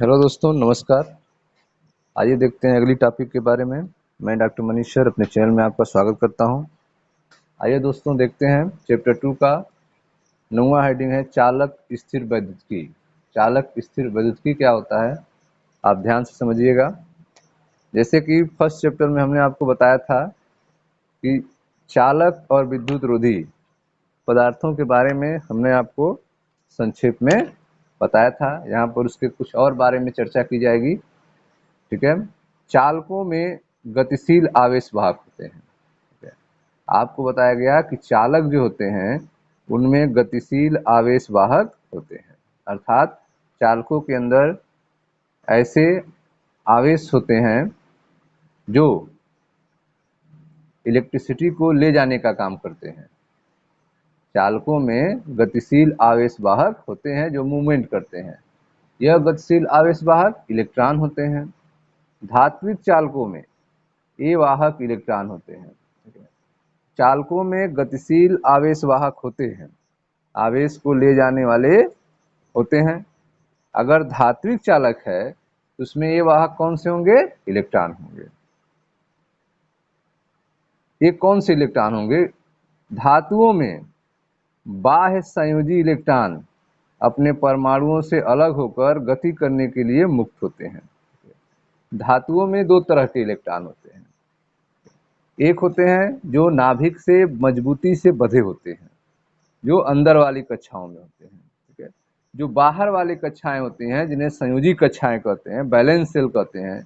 Hello दोस्तों, नमस्कार। आइए देखते हैं अगली टॉपिक के बारे में। मैं डॉक्टर मनीष सर अपने चैनल में आपका स्वागत करता हूं। आइए दोस्तों देखते हैं चैप्टर 2 का 9वां हेडिंग है चालक स्थिर वैद्युतिकी। चालक स्थिर वैद्युतिकी क्या होता है, आप ध्यान से समझिएगा। जैसे कि फर्स्ट चैप्टर में हमने आपको बताया था कि चालक और विद्युत रोधी पदार्थों के बारे में हमने आपको संक्षेप में बताया था। यहाँ पर उसके कुछ और बारे में चर्चा की जाएगी। ठीक है। चालकों में गतिशील आवेश वाहक होते हैं। ठीक है? आपको बताया गया कि चालक जो होते हैं उनमें गतिशील आवेश वाहक होते हैं, अर्थात चालकों के अंदर ऐसे आवेश होते हैं जो इलेक्ट्रिसिटी को ले जाने का काम करते हैं। चालकों में गतिशील आवेश वाहक होते हैं जो मूवमेंट करते हैं। यह गतिशील आवेश वाहक इलेक्ट्रॉन होते हैं। धात्विक चालकों में ये वाहक इलेक्ट्रॉन होते हैं। चालकों में गतिशील आवेश वाहक होते हैं, आवेश को ले जाने वाले होते हैं। अगर धात्विक चालक है तो उसमें ये वाहक कौन से होंगे? इलेक्ट्रॉन होंगे। ये कौन से इलेक्ट्रॉन होंगे? धातुओं में बाह्य संयोजी इलेक्ट्रॉन अपने परमाणुओं से अलग होकर गति करने के लिए मुक्त होते हैं। धातुओं में दो तरह के इलेक्ट्रॉन होते हैं। एक होते हैं जो नाभिक से मजबूती से बंधे होते हैं, जो अंदर वाली कक्षाओं में होते हैं। ठीक है। जो बाहर वाली कक्षाएं होती हैं जिन्हें संयोजी कक्षाएं कहते हैं, बैलेंस सेल कहते हैं,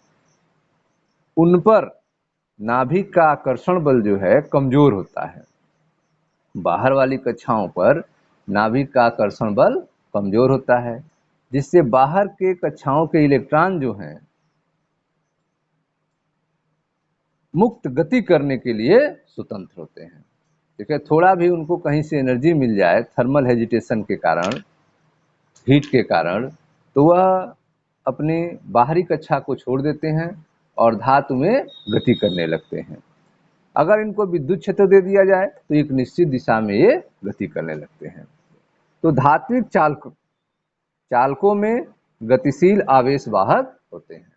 उन पर नाभिक का आकर्षण बल जो है कमजोर होता है। बाहर वाली कक्षाओं पर नाभिक का आकर्षण बल कमजोर होता है, जिससे बाहर के कक्षाओं के इलेक्ट्रॉन जो हैं मुक्त गति करने के लिए स्वतंत्र होते हैं। ठीक है। थोड़ा भी उनको कहीं से एनर्जी मिल जाए थर्मल हेजिटेशन के कारण, हीट के कारण, तो वह अपनी बाहरी कक्षा को छोड़ देते हैं और धातु में गति करने लगते हैं। अगर इनको विद्युत क्षेत्र दे दिया जाए तो एक निश्चित दिशा में ये गति करने लगते हैं। तो धात्विक चालकों में गतिशील आवेश वाहक होते हैं।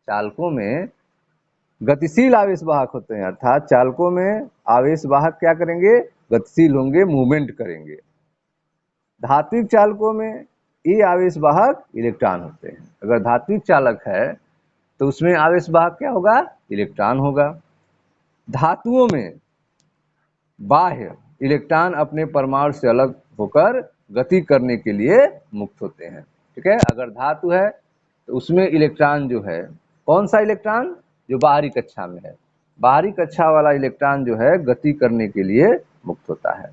चालकों में गतिशील आवेश वाहक होते हैं, अर्थात चालकों में आवेश वाहक क्या करेंगे? गतिशील होंगे, मूवमेंट करेंगे। धात्विक चालकों में ये आवेश वाहक इलेक्ट्रॉन होते हैं। अगर धात्विक चालक है तो उसमें आवेश वाहक क्या होगा? इलेक्ट्रॉन होगा। धातुओं में बाह्य इलेक्ट्रॉन अपने परमाणु से अलग होकर गति करने के लिए मुक्त होते हैं। ठीक है। अगर धातु है तो उसमें इलेक्ट्रॉन जो है, कौन सा इलेक्ट्रॉन? जो बाहरी कक्षा में है। बाहरी कक्षा वाला इलेक्ट्रॉन जो है गति करने के लिए मुक्त होता है।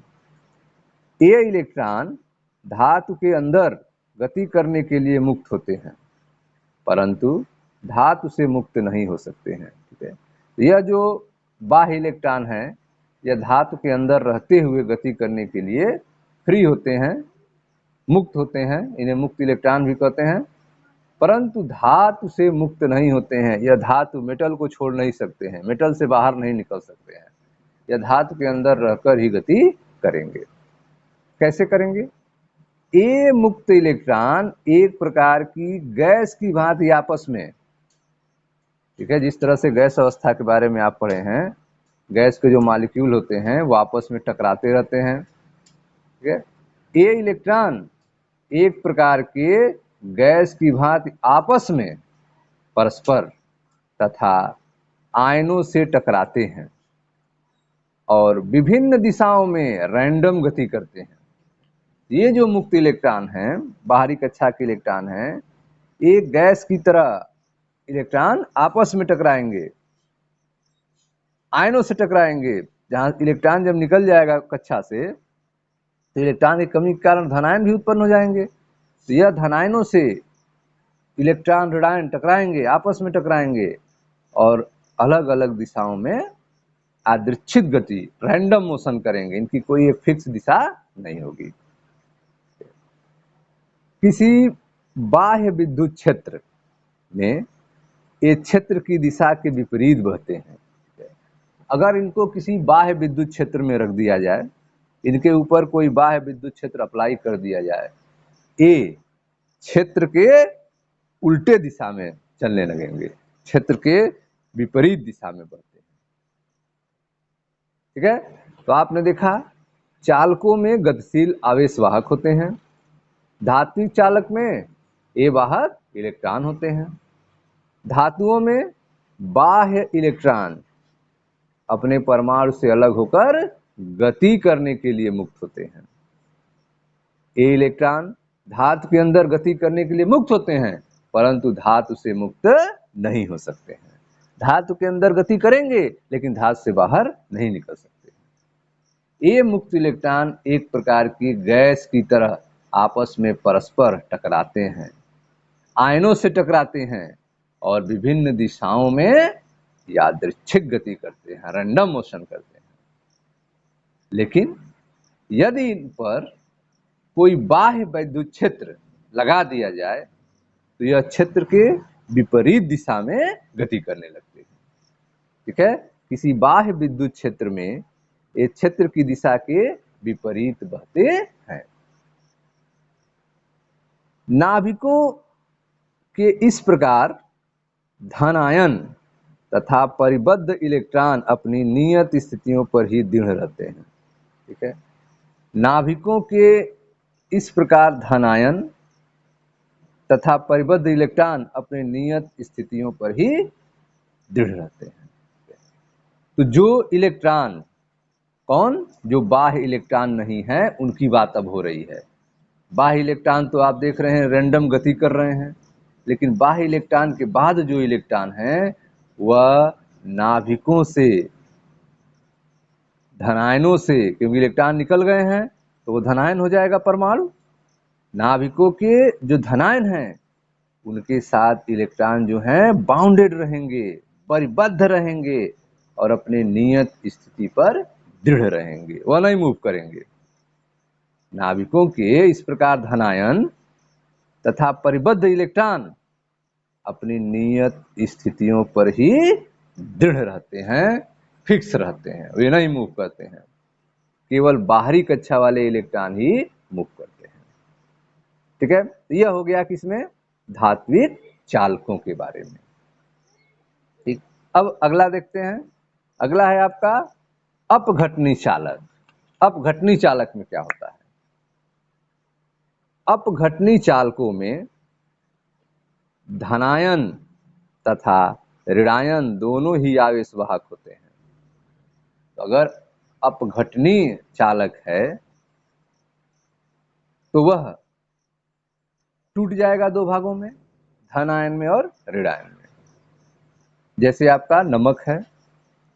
ये इलेक्ट्रॉन धातु के अंदर गति करने के लिए मुक्त होते हैं, परंतु धातु से मुक्त नहीं हो सकते हैं। ठीक है। यह जो बाह्य इलेक्ट्रॉन है यह धातु के अंदर रहते हुए गति करने के लिए फ्री होते हैं, मुक्त होते हैं। इन्हें मुक्त इलेक्ट्रॉन भी कहते हैं, परंतु धातु से मुक्त नहीं होते हैं। यह धातु मेटल को छोड़ नहीं सकते हैं, मेटल से बाहर नहीं निकल सकते हैं। यह धातु के अंदर रहकर ही गति करेंगे। कैसे करेंगे? ये मुक्त इलेक्ट्रॉन एक प्रकार की गैस की भांति आपस में, ठीक है, जिस तरह से गैस अवस्था के बारे में आप पढ़े हैं, गैस के जो मॉलिक्यूल होते हैं वो आपस में टकराते रहते हैं। ठीक है। ये इलेक्ट्रॉन एक प्रकार के गैस की भांति आपस में परस्पर तथा आयनों से टकराते हैं और विभिन्न दिशाओं में रैंडम गति करते हैं। ये जो मुक्त इलेक्ट्रॉन हैं, बाहरी कक्षा के इलेक्ट्रॉन हैं, एक गैस की तरह इलेक्ट्रॉन आपस में टकराएंगे, आयनों से टकराएंगे। जहां इलेक्ट्रॉन जब निकल जाएगा कक्षा से तो इलेक्ट्रॉन की कमी के कारण धनायन भी उत्पन्न हो जाएंगे। तो यह धनायनों से इलेक्ट्रॉन ऋणायन टकराएंगे, आपस में टकराएंगे और अलग अलग दिशाओं में यादृच्छिक गति, रैंडम मोशन करेंगे। इनकी कोई एक फिक्स दिशा नहीं होगी। किसी बाह्य विद्युत क्षेत्र में ये क्षेत्र की दिशा के विपरीत बहते हैं। अगर इनको किसी बाह्य विद्युत क्षेत्र में रख दिया जाए, इनके ऊपर कोई बाह्य विद्युत क्षेत्र अप्लाई कर दिया जाए, ये क्षेत्र के उल्टे दिशा में चलने लगेंगे, क्षेत्र के विपरीत दिशा में बढ़ते हैं। ठीक है, तो आपने देखा चालकों में गतिशील आवेशवाहक होते हैं, धात्विक चालक में अवाहक इलेक्ट्रॉन होते हैं। धातुओं में बाह्य इलेक्ट्रॉन अपने परमाणु से अलग होकर गति करने के लिए मुक्त होते हैं। ए इलेक्ट्रॉन धातु के अंदर गति करने के लिए मुक्त होते हैं, परंतु धातु से मुक्त नहीं हो सकते हैं। धातु के अंदर गति करेंगे लेकिन धातु से बाहर नहीं निकल सकते। ये मुक्त इलेक्ट्रॉन एक प्रकार की गैस की तरह आपस में परस्पर टकराते हैं, आयनों से टकराते हैं और विभिन्न दिशाओं में यादृच्छिक गति करते हैं, रैंडम मोशन करते हैं। लेकिन यदि इन पर कोई बाह्य विद्युत क्षेत्र लगा दिया जाए तो यह क्षेत्र के विपरीत दिशा में गति करने लगते हैं। ठीक है, किसी बाह्य विद्युत क्षेत्र में ये क्षेत्र की दिशा के विपरीत बहते हैं। नाभिकों के इस प्रकार धन आयन तथा परिबद्ध इलेक्ट्रॉन अपनी नियत स्थितियों पर ही दृढ़ रहते हैं। ठीक है, नाभिकों के इस प्रकार धन आयन तथा परिबद्ध इलेक्ट्रॉन अपने नियत स्थितियों पर ही दृढ़ रहते हैं। तो जो इलेक्ट्रॉन, कौन, जो बाह्य इलेक्ट्रॉन नहीं है, उनकी बात अब हो रही है। बाह्य इलेक्ट्रॉन तो आप देख रहे हैं रैंडम गति कर रहे हैं, लेकिन बाह्य इलेक्ट्रॉन के बाद जो इलेक्ट्रॉन है वह नाभिकों से, धनायनों से, क्योंकि इलेक्ट्रॉन निकल गए हैं तो वो धनायन हो जाएगा परमाणु। नाभिकों के जो धनायन हैं उनके साथ इलेक्ट्रॉन जो हैं बाउंडेड रहेंगे, परिबद्ध रहेंगे और अपने नियत स्थिति पर दृढ़ रहेंगे, वह नहीं मूव करेंगे। नाभिकों के इस प्रकार धनायन तथा परिबद्ध इलेक्ट्रॉन अपनी नियत स्थितियों पर ही दृढ़ रहते हैं, फिक्स रहते हैं, वे नहीं मूव करते हैं। केवल बाहरी कक्षा वाले इलेक्ट्रॉन ही मूव करते हैं। ठीक है, यह हो गया किसमें, धात्विक चालकों के बारे में। ठीक, अब अगला देखते हैं। अगला है आपका अपघटनी चालक। अपघटनी चालक में क्या होता है? अपघटनी चालकों में धनायन तथा ऋणायन दोनों ही आवेशवाहक होते हैं। तो अगर अपघटनी चालक है तो वह टूट जाएगा दो भागों में, धन आयन में और ऋण आयन में। जैसे आपका नमक है,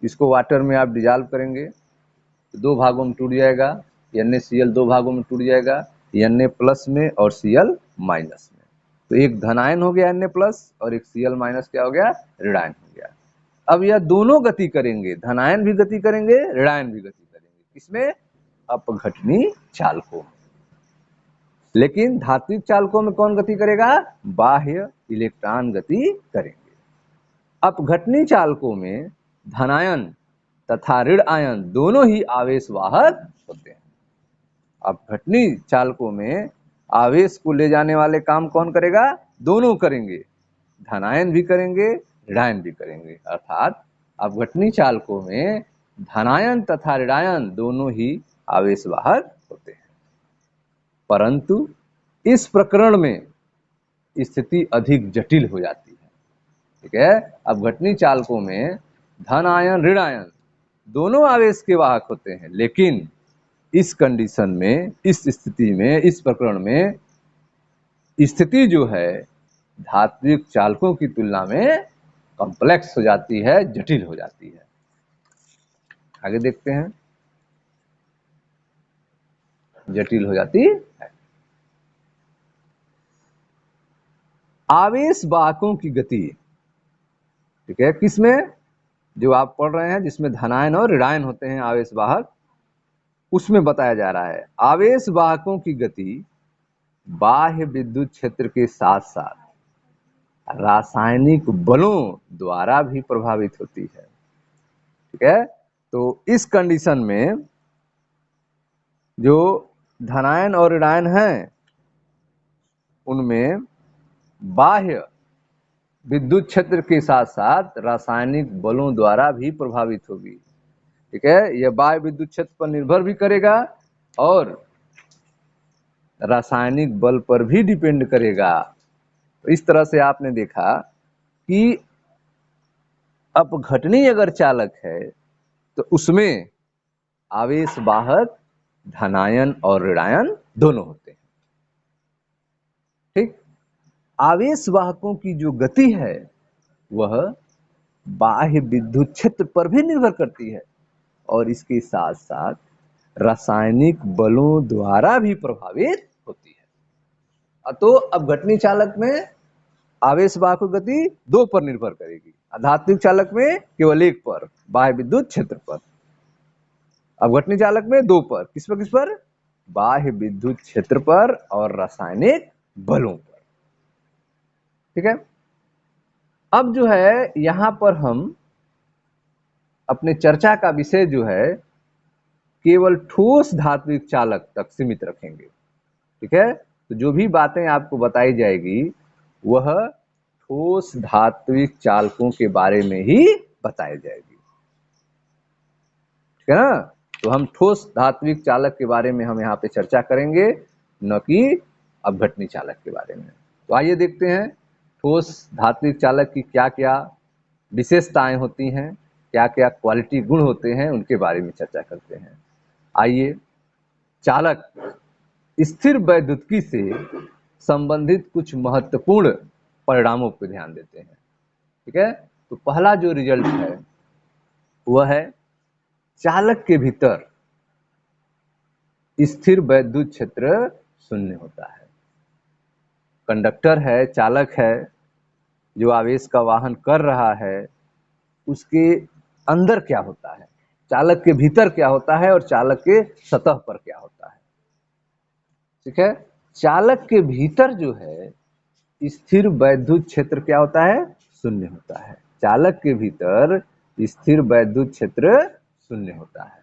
इसको वाटर में आप डिजॉल्व करेंगे तो दो भागों में टूट जाएगा, NaCl दो भागों में टूट जाएगा, Na प्लस में और Cl माइनस में। तो एक धनायन हो गया Na प्लस और एक Cl माइनस क्या हो गया, ऋणायन हो गया। अब यह दोनों गति करेंगे, धनायन भी गति करेंगे, ऋणायन भी गति करेंगे, किसमें, अपघटनी चालकों। लेकिन धात्विक चालकों में कौन गति करेगा, बाह्य इलेक्ट्रॉन गति करेंगे। अपघटनी चालकों में धनायन तथा ऋण आयन दोनों ही आवेशवाहक होते हैं। अपघटनी चालकों में आवेश को ले जाने वाले काम कौन करेगा, दोनों करेंगे, धनायन भी करेंगे, ऋणायन भी करेंगे। अर्थात अपघटनी चालकों में धनायन तथा ऋणायन दोनों ही आवेशवाहक होते हैं। परंतु इस प्रकरण में स्थिति अधिक जटिल हो जाती है। ठीक है, अपघटनी चालकों में धन आयन ऋण आयन दोनों आवेश के वाहक होते हैं, लेकिन इस कंडीशन में, इस स्थिति में, इस प्रकरण में स्थिति जो है धात्विक चालकों की तुलना में कॉम्प्लेक्स हो जाती है, जटिल हो जाती है। आगे देखते हैं, जटिल हो जाती है। आवेश वाहकों की गति, ठीक है, किसमें, जो आप पढ़ रहे हैं जिसमें धनायन और ऋणायन होते हैं आवेश वाहक, उसमें बताया जा रहा है आवेश वाहकों की गति बाह्य विद्युत क्षेत्र के साथ साथ रासायनिक बलों द्वारा भी प्रभावित होती है। ठीक है, तो इस कंडीशन में जो धनायन और ऋणायन हैं उनमें बाह्य विद्युत क्षेत्र के साथ साथ रासायनिक बलों द्वारा भी प्रभावित होगी। ठीक है, यह बाह्य विद्युत क्षेत्र पर निर्भर भी करेगा और रासायनिक बल पर भी डिपेंड करेगा। तो इस तरह से आपने देखा कि अपघटनी अगर चालक है तो उसमें आवेश वाहक धनायन और ऋणायन दोनों होते हैं। ठीक, आवेश वाहकों की जो गति है वह बाह्य विद्युत क्षेत्र पर भी निर्भर करती है और इसके साथ साथ रासायनिक बलों द्वारा भी प्रभावित होती है। तो अपघटनी चालक में आवेश वाहक गति 2 पर निर्भर करेगी, आधात्मिक चालक में केवल 1 पर, बाह्य विद्युत क्षेत्र पर। अपघटनी चालक में 2 पर, किस पर? बाह्य विद्युत क्षेत्र पर और रासायनिक बलों पर। ठीक है, अब जो है यहां पर हम अपने चर्चा का विषय जो है केवल ठोस धात्विक चालक तक सीमित रखेंगे। ठीक है, तो जो भी बातें आपको बताई जाएगी वह ठोस धात्विक चालकों के बारे में ही बताई जाएगी। ठीक है ना, तो हम ठोस धात्विक चालक के बारे में हम यहाँ पे चर्चा करेंगे, न कि अपघटनी चालक के बारे में। तो आइए देखते हैं ठोस धात्विक चालक की क्या क्या विशेषताएं होती हैं, क्या क्या क्वालिटी गुण होते हैं, उनके बारे में चर्चा करते हैं। आइए, चालक स्थिर वैद्युतिकी से संबंधित कुछ महत्वपूर्ण परिणामों पर ध्यान देते हैं। ठीक है, तो पहला जो रिजल्ट है वह है चालक के भीतर स्थिर वैद्युत क्षेत्र शून्य होता है। कंडक्टर है, चालक है, जो आवेश का वाहन कर रहा है, उसके अंदर क्या होता है, चालक के भीतर क्या होता है और चालक के सतह पर क्या होता है। ठीक है, चालक के भीतर जो है स्थिर वैद्युत क्षेत्र क्या होता है? शून्य होता है। चालक के भीतर स्थिर वैद्युत क्षेत्र शून्य होता है।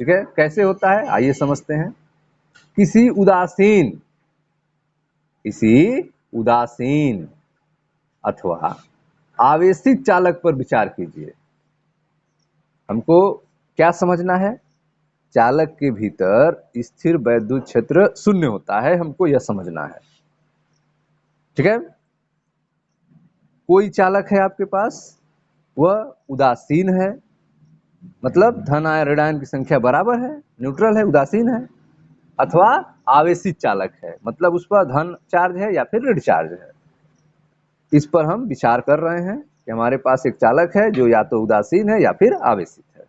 ठीक है, कैसे होता है आइए समझते हैं। किसी उदासीन अथवा आवेशित चालक पर विचार कीजिए। हमको क्या समझना है? चालक के भीतर स्थिर वैद्युत क्षेत्र शून्य होता है, हमको यह समझना है। ठीक है, कोई चालक है आपके पास, वह उदासीन है, मतलब धन आयन ऋण आयन की संख्या बराबर है, न्यूट्रल है, उदासीन है, अथवा आवेशित चालक है, मतलब उस पर धन चार्ज है या फिर ऋण चार्ज है। इस पर हम विचार कर रहे हैं कि हमारे पास एक चालक है जो या तो उदासीन है या फिर आवेशित है।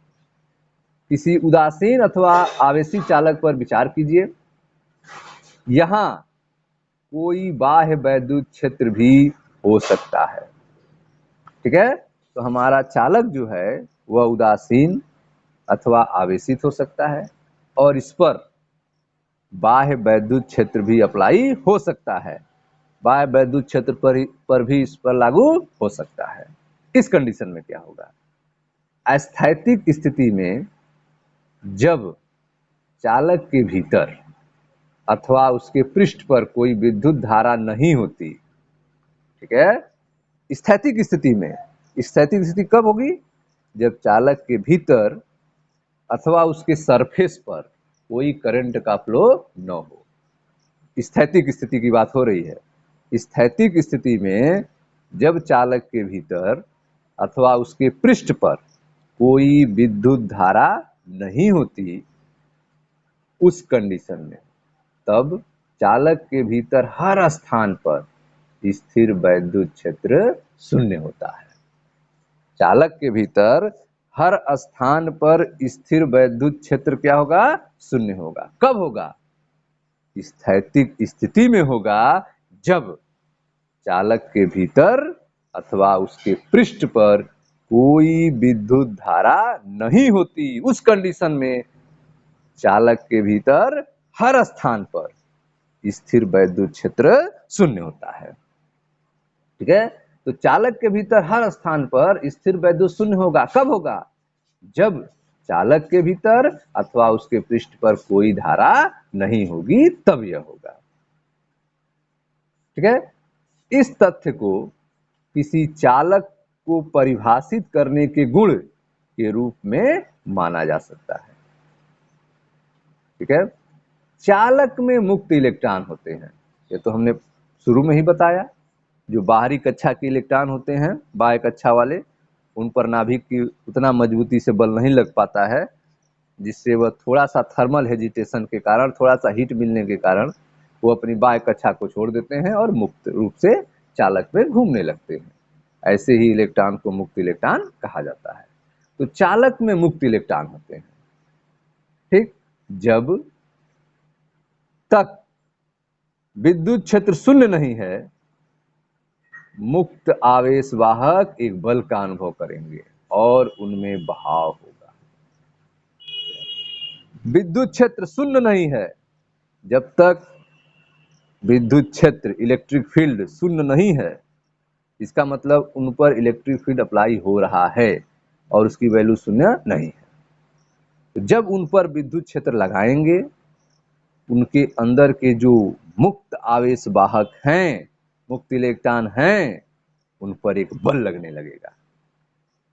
किसी उदासीन अथवा आवेशित चालक पर विचार कीजिए। यहां कोई बाह्य वैद्युत क्षेत्र भी हो सकता है। ठीक है, तो हमारा चालक जो है वह उदासीन अथवा आवेशित हो सकता है और इस पर बाह्य वैद्युत क्षेत्र भी अप्लाई हो सकता है, बाह्य वैद्युत क्षेत्र पर भी इस पर लागू हो सकता है। इस कंडीशन में क्या होगा? स्थैतिक स्थिति में जब चालक के भीतर अथवा उसके पृष्ठ पर कोई विद्युत धारा नहीं होती, ठीक है, स्थैतिक स्थिति में, स्थैतिक स्थिति कब होगी? जब चालक के भीतर अथवा उसके सरफेस पर कोई करंट का फ्लो न हो। स्थैतिक स्थिति की बात हो रही है। स्थैतिक स्थिति में जब चालक के भीतर अथवा उसके पृष्ठ पर कोई विद्युत धारा नहीं होती, उस कंडीशन में तब चालक के भीतर हर स्थान पर स्थिर वैद्युत क्षेत्र शून्य होता है। चालक के भीतर हर स्थान पर स्थिर वैद्युत क्षेत्र क्या होगा? शून्य होगा। कब होगा? स्थैतिक स्थिति में होगा, जब चालक के भीतर अथवा उसके पृष्ठ पर कोई विद्युत धारा नहीं होती। उस कंडीशन में चालक के भीतर हर स्थान पर स्थिर वैद्युत क्षेत्र शून्य होता है। ठीक है, तो चालक के भीतर हर स्थान पर स्थिर वैद्युत शून्य होगा। कब होगा? जब चालक के भीतर अथवा उसके पृष्ठ पर कोई धारा नहीं होगी, तब यह होगा। ठीक है, इस तथ्य को किसी चालक को परिभाषित करने के गुण के रूप में माना जा सकता है। ठीक है, चालक में मुक्त इलेक्ट्रॉन होते हैं, ये तो हमने शुरू में ही बताया। जो बाहरी कक्षा के इलेक्ट्रॉन होते हैं, बाह्य कक्षा वाले, उन पर नाभिक की उतना मजबूती से बल नहीं लग पाता है, जिससे वह थोड़ा सा थर्मल हेजिटेशन के कारण, थोड़ा सा हीट मिलने के कारण वो अपनी बाह्य कक्षा को छोड़ देते हैं और मुक्त रूप से चालक में घूमने लगते हैं। ऐसे ही इलेक्ट्रॉन को मुक्त इलेक्ट्रॉन कहा जाता है। तो चालक में मुक्त इलेक्ट्रॉन होते हैं। ठीक, जब तक विद्युत क्षेत्र शून्य नहीं है, मुक्त आवेश वाहक एक बल का अनुभव करेंगे और उनमें बहाव होगा। विद्युत क्षेत्र शून्य नहीं है, जब तक विद्युत क्षेत्र इलेक्ट्रिक फील्ड शून्य नहीं है, इसका मतलब उन पर इलेक्ट्रिक फील्ड अप्लाई हो रहा है और उसकी वैल्यू शून्य नहीं है। तो जब उन पर विद्युत क्षेत्र लगाएंगे, उनके अंदर के जो मुक्त आवेश वाहक हैं, मुक्त इलेक्ट्रॉन हैं, उन पर एक बल लगने लगेगा,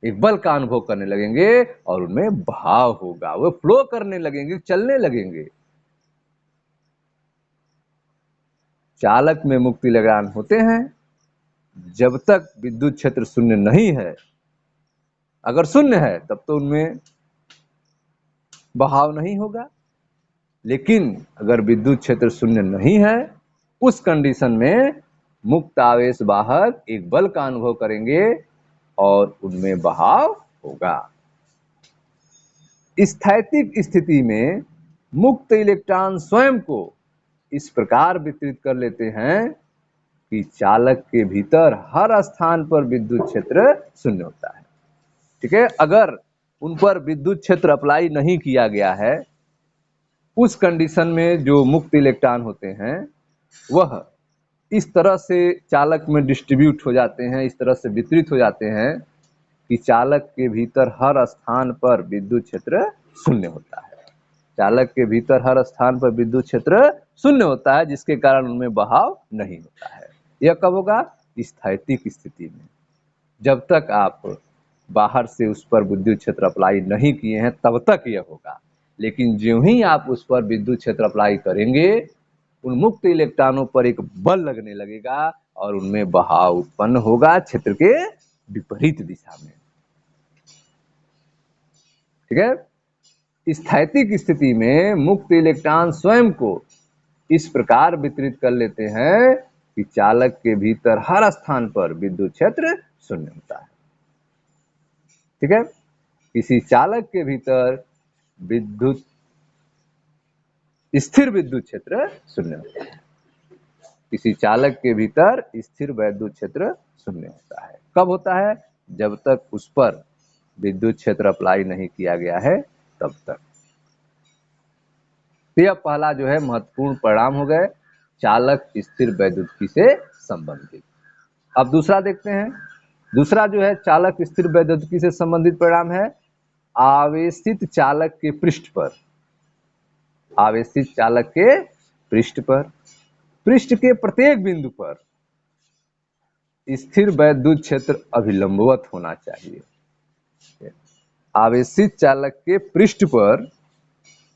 एक बल का अनुभव करने लगेंगे और उनमें बहाव होगा, वो फ्लो करने लगेंगे, चलने लगेंगे। चालक में मुक्त इलेक्ट्रॉन होते हैं जब तक विद्युत क्षेत्र शून्य नहीं है। अगर शून्य है तब तो उनमें बहाव नहीं होगा, लेकिन अगर विद्युत क्षेत्र शून्य नहीं है, उस कंडीशन में मुक्त आवेश वाहक एक बल का अनुभव करेंगे और उनमें बहाव होगा। स्थैतिक स्थिति में मुक्त इलेक्ट्रॉन स्वयं को इस प्रकार वितरित कर लेते हैं कि चालक के भीतर हर स्थान पर विद्युत क्षेत्र शून्य होता है। ठीक है, अगर उन पर विद्युत क्षेत्र अप्लाई नहीं किया गया है, उस कंडीशन में जो मुक्त इलेक्ट्रॉन होते हैं वह इस तरह से चालक में डिस्ट्रीब्यूट हो जाते हैं, इस तरह से वितरित हो जाते हैं कि चालक के भीतर हर स्थान पर विद्युत क्षेत्र शून्य होता है। चालक के भीतर हर स्थान पर विद्युत क्षेत्र शून्य होता है, जिसके कारण उनमें बहाव नहीं होता है। यह कब होगा? स्थैतिक स्थिति में। जब तक आप बाहर से उस पर विद्युत क्षेत्र अप्लाई नहीं किए हैं तब तक यह होगा, लेकिन ज्यों ही आप उस पर विद्युत क्षेत्र अप्लाई करेंगे, उन मुक्त इलेक्ट्रॉनों पर एक बल लगने लगेगा और उनमें बहाव उत्पन्न होगा क्षेत्र के विपरीत दिशा में। ठीक है, स्थैतिक स्थिति में मुक्त इलेक्ट्रॉन स्वयं को इस प्रकार वितरित कर लेते हैं कि चालक के भीतर हर स्थान पर विद्युत क्षेत्र शून्य होता है। ठीक है, किसी चालक के भीतर स्थिर विद्युत क्षेत्र शून्य होता है। किसी चालक के भीतर स्थिर विद्युत क्षेत्र शून्य होता है। कब होता है? जब तक उस पर विद्युत क्षेत्र अप्लाई नहीं किया गया है तब तक। यह पहला जो है महत्वपूर्ण परिणाम हो गए चालक स्थिर वैद्युतिकी से संबंधित। अब दूसरा देखते हैं। दूसरा जो है चालक स्थिर वैद्युतिकी से संबंधित परिणाम है आवेशित चालक के पृष्ठ पर, आवेशित चालक के पृष्ठ पर, पृष्ठ के प्रत्येक बिंदु पर स्थिर वैद्युत क्षेत्र अभिलंबवत होना चाहिए। आवेशित चालक के पृष्ठ पर,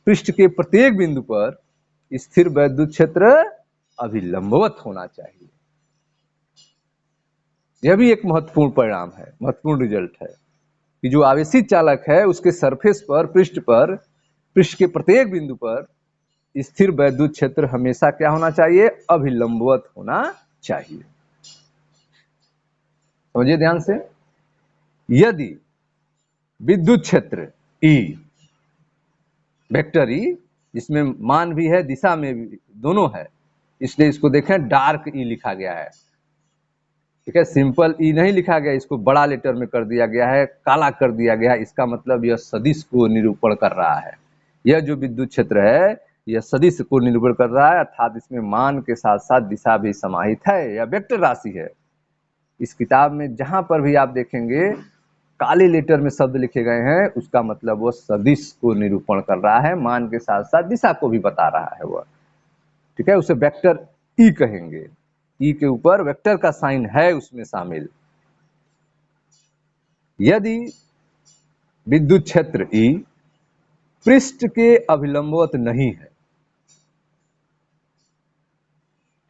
पृष्ठ के प्रत्येक बिंदु पर स्थिर वैद्युत क्षेत्र अभिलंबवत होना चाहिए। यह भी एक महत्वपूर्ण परिणाम है, महत्वपूर्ण रिजल्ट है कि जो आवेशित चालक है उसके सरफेस पर, पृष्ठ पर, पृष्ठ के प्रत्येक बिंदु पर स्थिर वैद्युत क्षेत्र हमेशा क्या होना चाहिए? अभिलंबवत होना चाहिए। समझिए ध्यान से, यदि विद्युत क्षेत्र E, वेक्टर E, जिसमें मान भी है दिशा में भी, दोनों है, इसलिए इसको देखें डार्क E लिखा गया है। ठीक है, सिंपल E नहीं लिखा गया, इसको बड़ा लेटर में कर दिया गया है, काला कर दिया गया है। इसका मतलब यह सदिश को निरूपण कर रहा है। यह जो विद्युत क्षेत्र है यह सदिश को निरूपण कर रहा है, अर्थात इसमें मान के साथ साथ दिशा भी समाहित है, यह वेक्टर राशि है। इस किताब में जहां पर भी आप देखेंगे काले लेटर में शब्द लिखे गए हैं, उसका मतलब वो सदिश को निरूपण कर रहा है, मान के साथ साथ दिशा को भी बता रहा है वह। ठीक है, उसे वेक्टर ई कहेंगे। ई के ऊपर वेक्टर का साइन है उसमें शामिल। यदि विद्युत क्षेत्र ई पृष्ठ के अभिलंबवत नहीं है,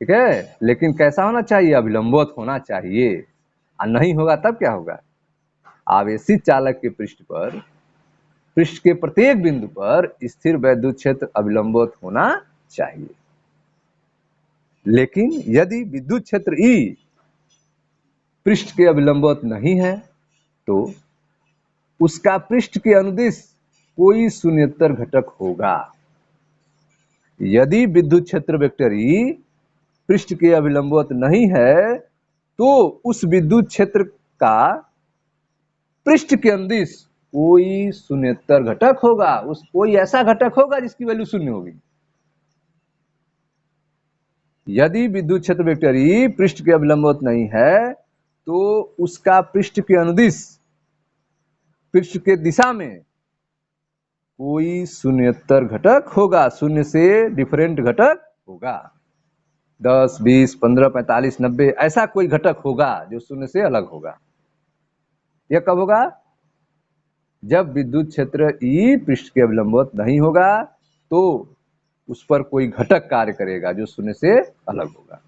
ठीक है, लेकिन कैसा होना चाहिए? अभिलंबवत होना चाहिए। और नहीं होगा तब क्या होगा? आवेशित चालक के पृष्ठ के प्रत्येक बिंदु पर स्थिर वैद्युत क्षेत्र अभिलंबवत होना चाहिए। लेकिन यदि विद्युत क्षेत्र ई पृष्ठ के अभिलंबवत नहीं है तो उसका पृष्ठ के अनुदिश कोई शून्येतर घटक होगा। यदि विद्युत क्षेत्र वेक्टर ई पृष्ठ के अभिलंबवत नहीं है तो उस विद्युत क्षेत्र का पृष्ठ के अनुदिश कोई शून्येतर घटक होगा। उस कोई ऐसा घटक होगा जिसकी वैल्यू शून्य होगी। यदि विद्युत क्षेत्र वेक्टर ई पृष्ठ के अभिलंबवत नहीं है तो उसका पृष्ठ के अनुदिश, पृष्ठ के दिशा में कोई शून्येतर घटक होगा, शून्य से डिफरेंट घटक होगा। 10, 20, 15, 45, 90 ऐसा कोई घटक होगा जो शून्य से अलग होगा। यह कब होगा? जब विद्युत क्षेत्र ई पृष्ठ के अभिलंबवत नहीं होगा तो उस पर कोई घटक कार्य करेगा जो शून्य से अलग होगा।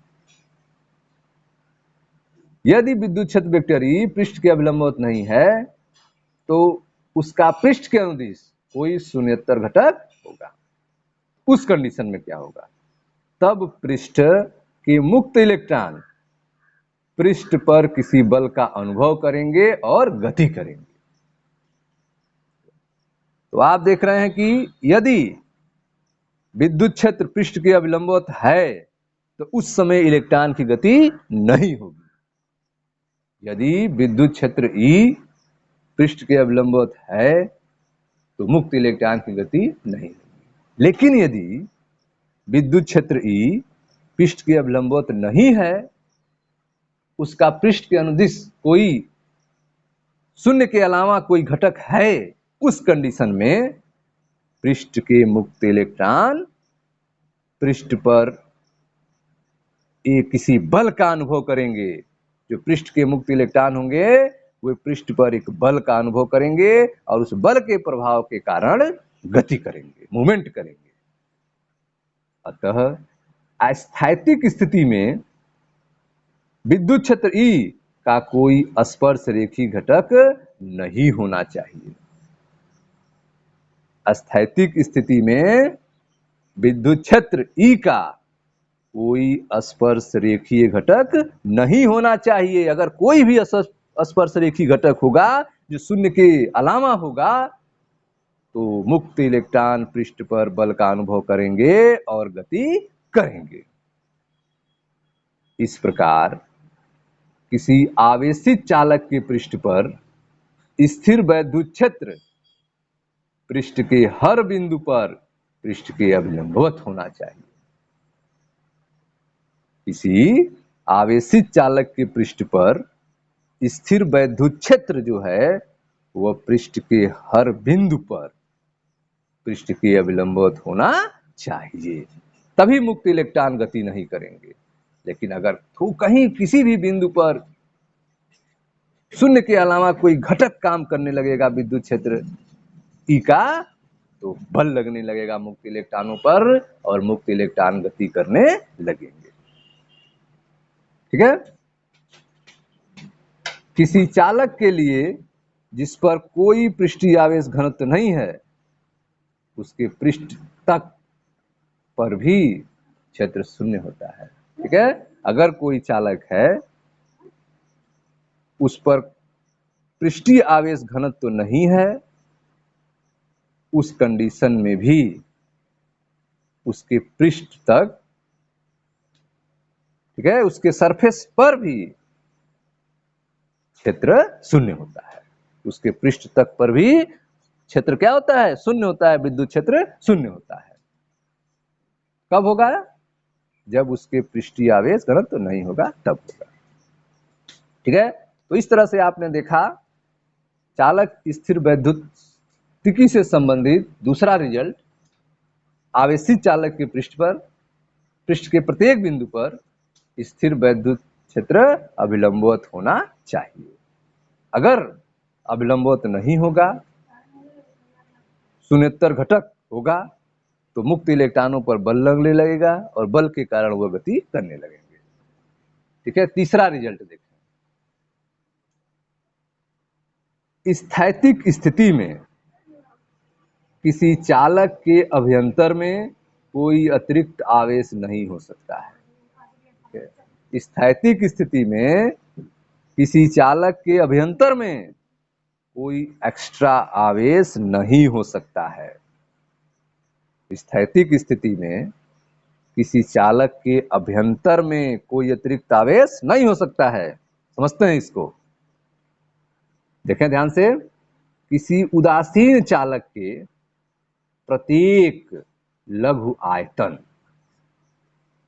यदि विद्युत क्षेत्र वेक्टर ई पृष्ठ के अभिलंबवत नहीं है तो उसका पृष्ठ के अनुदिश कोई शून्येतर घटक होगा। उस कंडीशन में क्या होगा? तब पृष्ठ के मुक्त इलेक्ट्रॉन पृष्ठ पर किसी बल का अनुभव करेंगे और गति करेंगे। तो आप देख रहे हैं कि यदि विद्युत क्षेत्र पृष्ठ के अभिलंबवत है तो उस समय इलेक्ट्रॉन की गति नहीं होगी। यदि विद्युत क्षेत्र ई पृष्ठ के अभिलंबवत है तो मुक्त इलेक्ट्रॉन की गति नहीं होगी। लेकिन यदि विद्युत क्षेत्र ई पृष्ठ के अभिलंबवत नहीं है, उसका पृष्ठ के अनुदिश कोई शून्य के अलावा कोई घटक है, उस कंडीशन में पृष्ठ के मुक्त इलेक्ट्रॉन पृष्ठ पर किसी बल का अनुभव करेंगे। जो पृष्ठ के मुक्त इलेक्ट्रॉन होंगे वे पृष्ठ पर एक बल का अनुभव करेंगे और उस बल के प्रभाव के कारण गति करेंगे, मूवमेंट करेंगे। अतः अस्थैतिक स्थिति में विद्युत क्षेत्र ई का कोई स्पर्श रेखी घटक नहीं होना चाहिए। अस्थैतिक स्थिति में विद्युत क्षेत्र ई का कोई स्पर्श रेखीय घटक नहीं होना चाहिए। अगर कोई भी स्पर्श रेखी घटक होगा जो शून्य के अलावा होगा तो मुक्त इलेक्ट्रॉन पृष्ठ पर बल का अनुभव करेंगे और गति करेंगे। इस प्रकार किसी आवेशित चालक के पृष्ठ पर स्थिर वैद्युत क्षेत्र पृष्ठ के हर बिंदु पर पृष्ठ के अभिलंबवत होना चाहिए। किसी आवेशित चालक के पृष्ठ पर स्थिर वैद्युत क्षेत्र जो है वह पृष्ठ के हर बिंदु पर पृष्ठ के अभिलंबवत होना चाहिए, तभी मुक्त इलेक्ट्रॉन गति नहीं करेंगे। लेकिन अगर कहीं किसी भी बिंदु पर शून्य के अलावा कोई घटक काम करने लगेगा विद्युत क्षेत्र ई का तो बल लगने लगेगा मुक्त इलेक्ट्रॉनों पर और मुक्त इलेक्ट्रॉन गति करने लगेंगे। ठीक है। किसी चालक के लिए जिस पर कोई पृष्ठीय आवेश घनत्व नहीं है उसके पृष्ठ तक पर भी क्षेत्र शून्य होता है। ठीक है। अगर कोई चालक है उस पर पृष्ठीय आवेश घनत्व नहीं है, उस कंडीशन में भी उसके पृष्ठ तक, ठीक है, उसके सरफेस पर भी क्षेत्र शून्य होता है। उसके पृष्ठ तक पर भी क्षेत्र क्या होता है? शून्य होता है। विद्युत क्षेत्र शून्य होता है। कब होगा? जब उसके पृष्ठीय आवेश घनत्व नहीं होगा तब होगा। ठीक है। तो इस तरह से आपने देखा चालक स्थिर वैद्युतिकी से संबंधित दूसरा रिजल्ट, आवेशित चालक के पृष्ठ के प्रत्येक बिंदु पर स्थिर वैद्युत क्षेत्र अभिलंबवत होना चाहिए। अगर अभिलंबवत नहीं होगा, शून्येतर घटक होगा, तो मुक्त इलेक्ट्रॉनों पर बल लगने लगेगा और बल के कारण वह गति करने लगेंगे। ठीक है, तीसरा रिजल्ट देखें। स्थैतिक स्थिति में किसी चालक के अभ्यंतर में कोई अतिरिक्त आवेश नहीं हो सकता है। स्थैतिक स्थिति में किसी चालक के अभ्यंतर में कोई एक्स्ट्रा आवेश नहीं हो सकता है। स्थैतिक स्थिति में किसी चालक के अभ्यंतर में कोई अतिरिक्त आवेश नहीं हो सकता है। समझते हैं इसको? देखें ध्यान से। किसी उदासीन चालक के प्रत्येक लघु आयतन,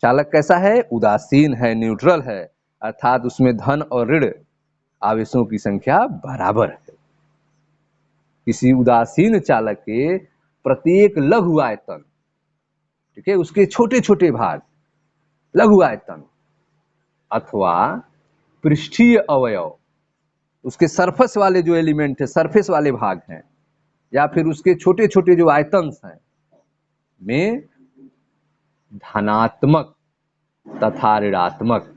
चालक कैसा है? उदासीन है, न्यूट्रल है, अर्थात उसमें धन और ऋण आवेशों की संख्या बराबर है। किसी उदासीन चालक के प्रत्येक लघु आयतन, ठीक है, उसके छोटे छोटे भाग लघु आयतन अथवा पृष्ठीय अवयव, उसके सरफेस वाले जो एलिमेंट है, सरफेस वाले भाग हैं, या फिर उसके छोटे छोटे जो आयतन्स हैं में धनात्मक तथा ऋणात्मक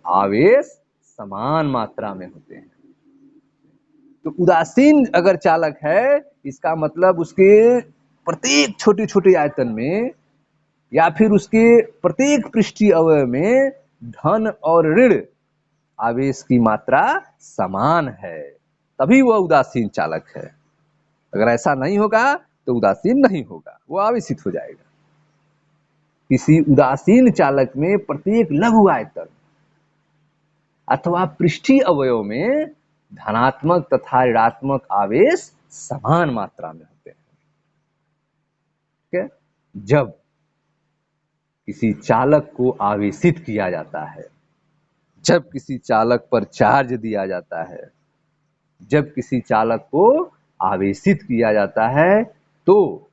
आवेश समान मात्रा में होते हैं। तो उदासीन अगर चालक है, इसका मतलब उसके प्रत्येक छोटे छोटे आयतन में या फिर उसके प्रत्येक पृष्ठीय अवयव में धन और ऋण आवेश की मात्रा समान है, तभी वह उदासीन चालक है। अगर ऐसा नहीं होगा तो उदासीन नहीं होगा, वो आवेशित हो जाएगा। किसी उदासीन चालक में प्रत्येक लघु आयतन अथवा पृष्ठीय अवयव में धनात्मक तथा ऋणात्मक आवेश समान मात्रा में होते हैं। ठीक है? जब किसी चालक को आवेशित किया जाता है, जब किसी चालक पर चार्ज दिया जाता है, जब किसी चालक को आवेशित किया जाता है, तो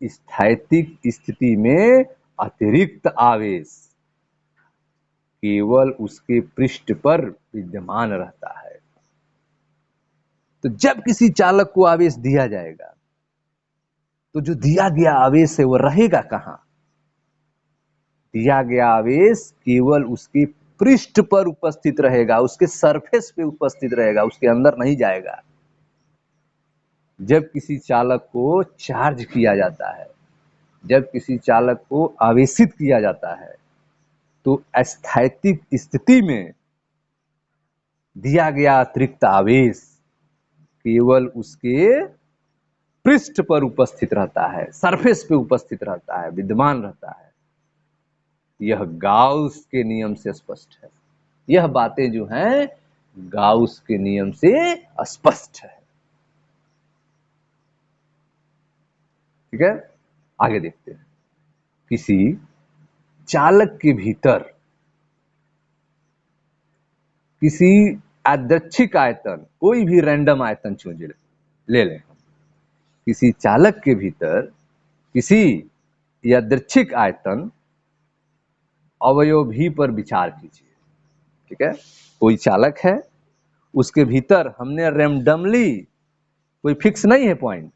स्थैतिक स्थिति में अतिरिक्त आवेश केवल उसके पृष्ठ पर विद्यमान रहता है। तो जब किसी चालक को आवेश दिया जाएगा, तो जो दिया गया आवेश है वो रहेगा कहां? दिया गया आवेश केवल उसके पृष्ठ पर उपस्थित रहेगा, उसके सरफेस पे उपस्थित रहेगा, उसके अंदर नहीं जाएगा। जब किसी चालक को चार्ज किया जाता है, जब किसी चालक को आवेशित किया जाता है, तो स्थैतिक स्थिति में दिया गया अतिरिक्त आवेश केवल उसके पृष्ठ पर उपस्थित रहता है, सरफेस पे उपस्थित रहता है, विद्यमान रहता है। यह गाउस के नियम से स्पष्ट है। यह बातें जो हैं गाउस के नियम से स्पष्ट है। ठीक है, आगे देखते हैं। किसी चालक के भीतर किसी यादृच्छिक आयतन, कोई भी रैंडम आयतन चुन ले लें, किसी चालक के भीतर किसी यादृच्छिक आयतन अवयव भी पर विचार कीजिए। ठीक है, कोई चालक है, उसके भीतर हमने रैंडमली, कोई फिक्स नहीं है पॉइंट,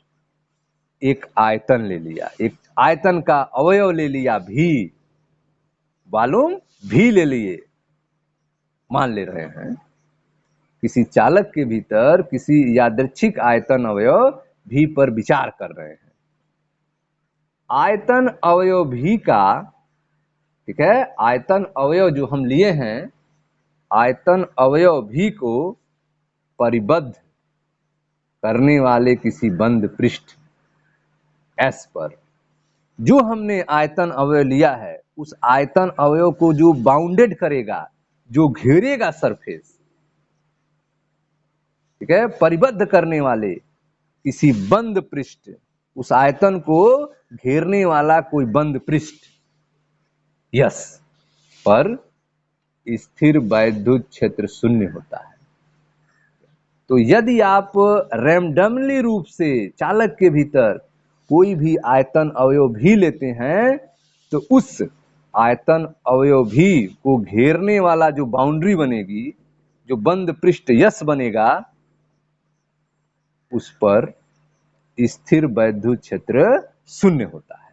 एक आयतन ले लिया, एक आयतन का अवयव ले लिया, भी वॉल्यूम भी ले लिए। मान ले रहे हैं किसी चालक के भीतर किसी यादृच्छिक आयतन अवयव भी पर विचार कर रहे हैं। आयतन अवयव भी का, ठीक है, आयतन अवयव जो हम लिए हैं, आयतन अवयव भी को परिबद्ध करने वाले किसी बंद पृष्ठ S पर जो हमने आयतन अवयव लिया है, उस आयतन अवयव को जो बाउंडेड करेगा, जो घेरेगा सरफेस, ठीक है, परिबद्ध करने वाले किसी बंद पृष्ठ, उस आयतन को घेरने वाला कोई बंद पृष्ठ यस पर स्थिर वैद्युत क्षेत्र शून्य होता है। तो यदि आप रैंडमली रूप से चालक के भीतर कोई भी आयतन अवयव भी लेते हैं, तो उस आयतन अवयव भी को घेरने वाला जो बाउंड्री बनेगी, जो बंद पृष्ठ यस बनेगा, उस पर स्थिर वैद्युत क्षेत्र शून्य होता है।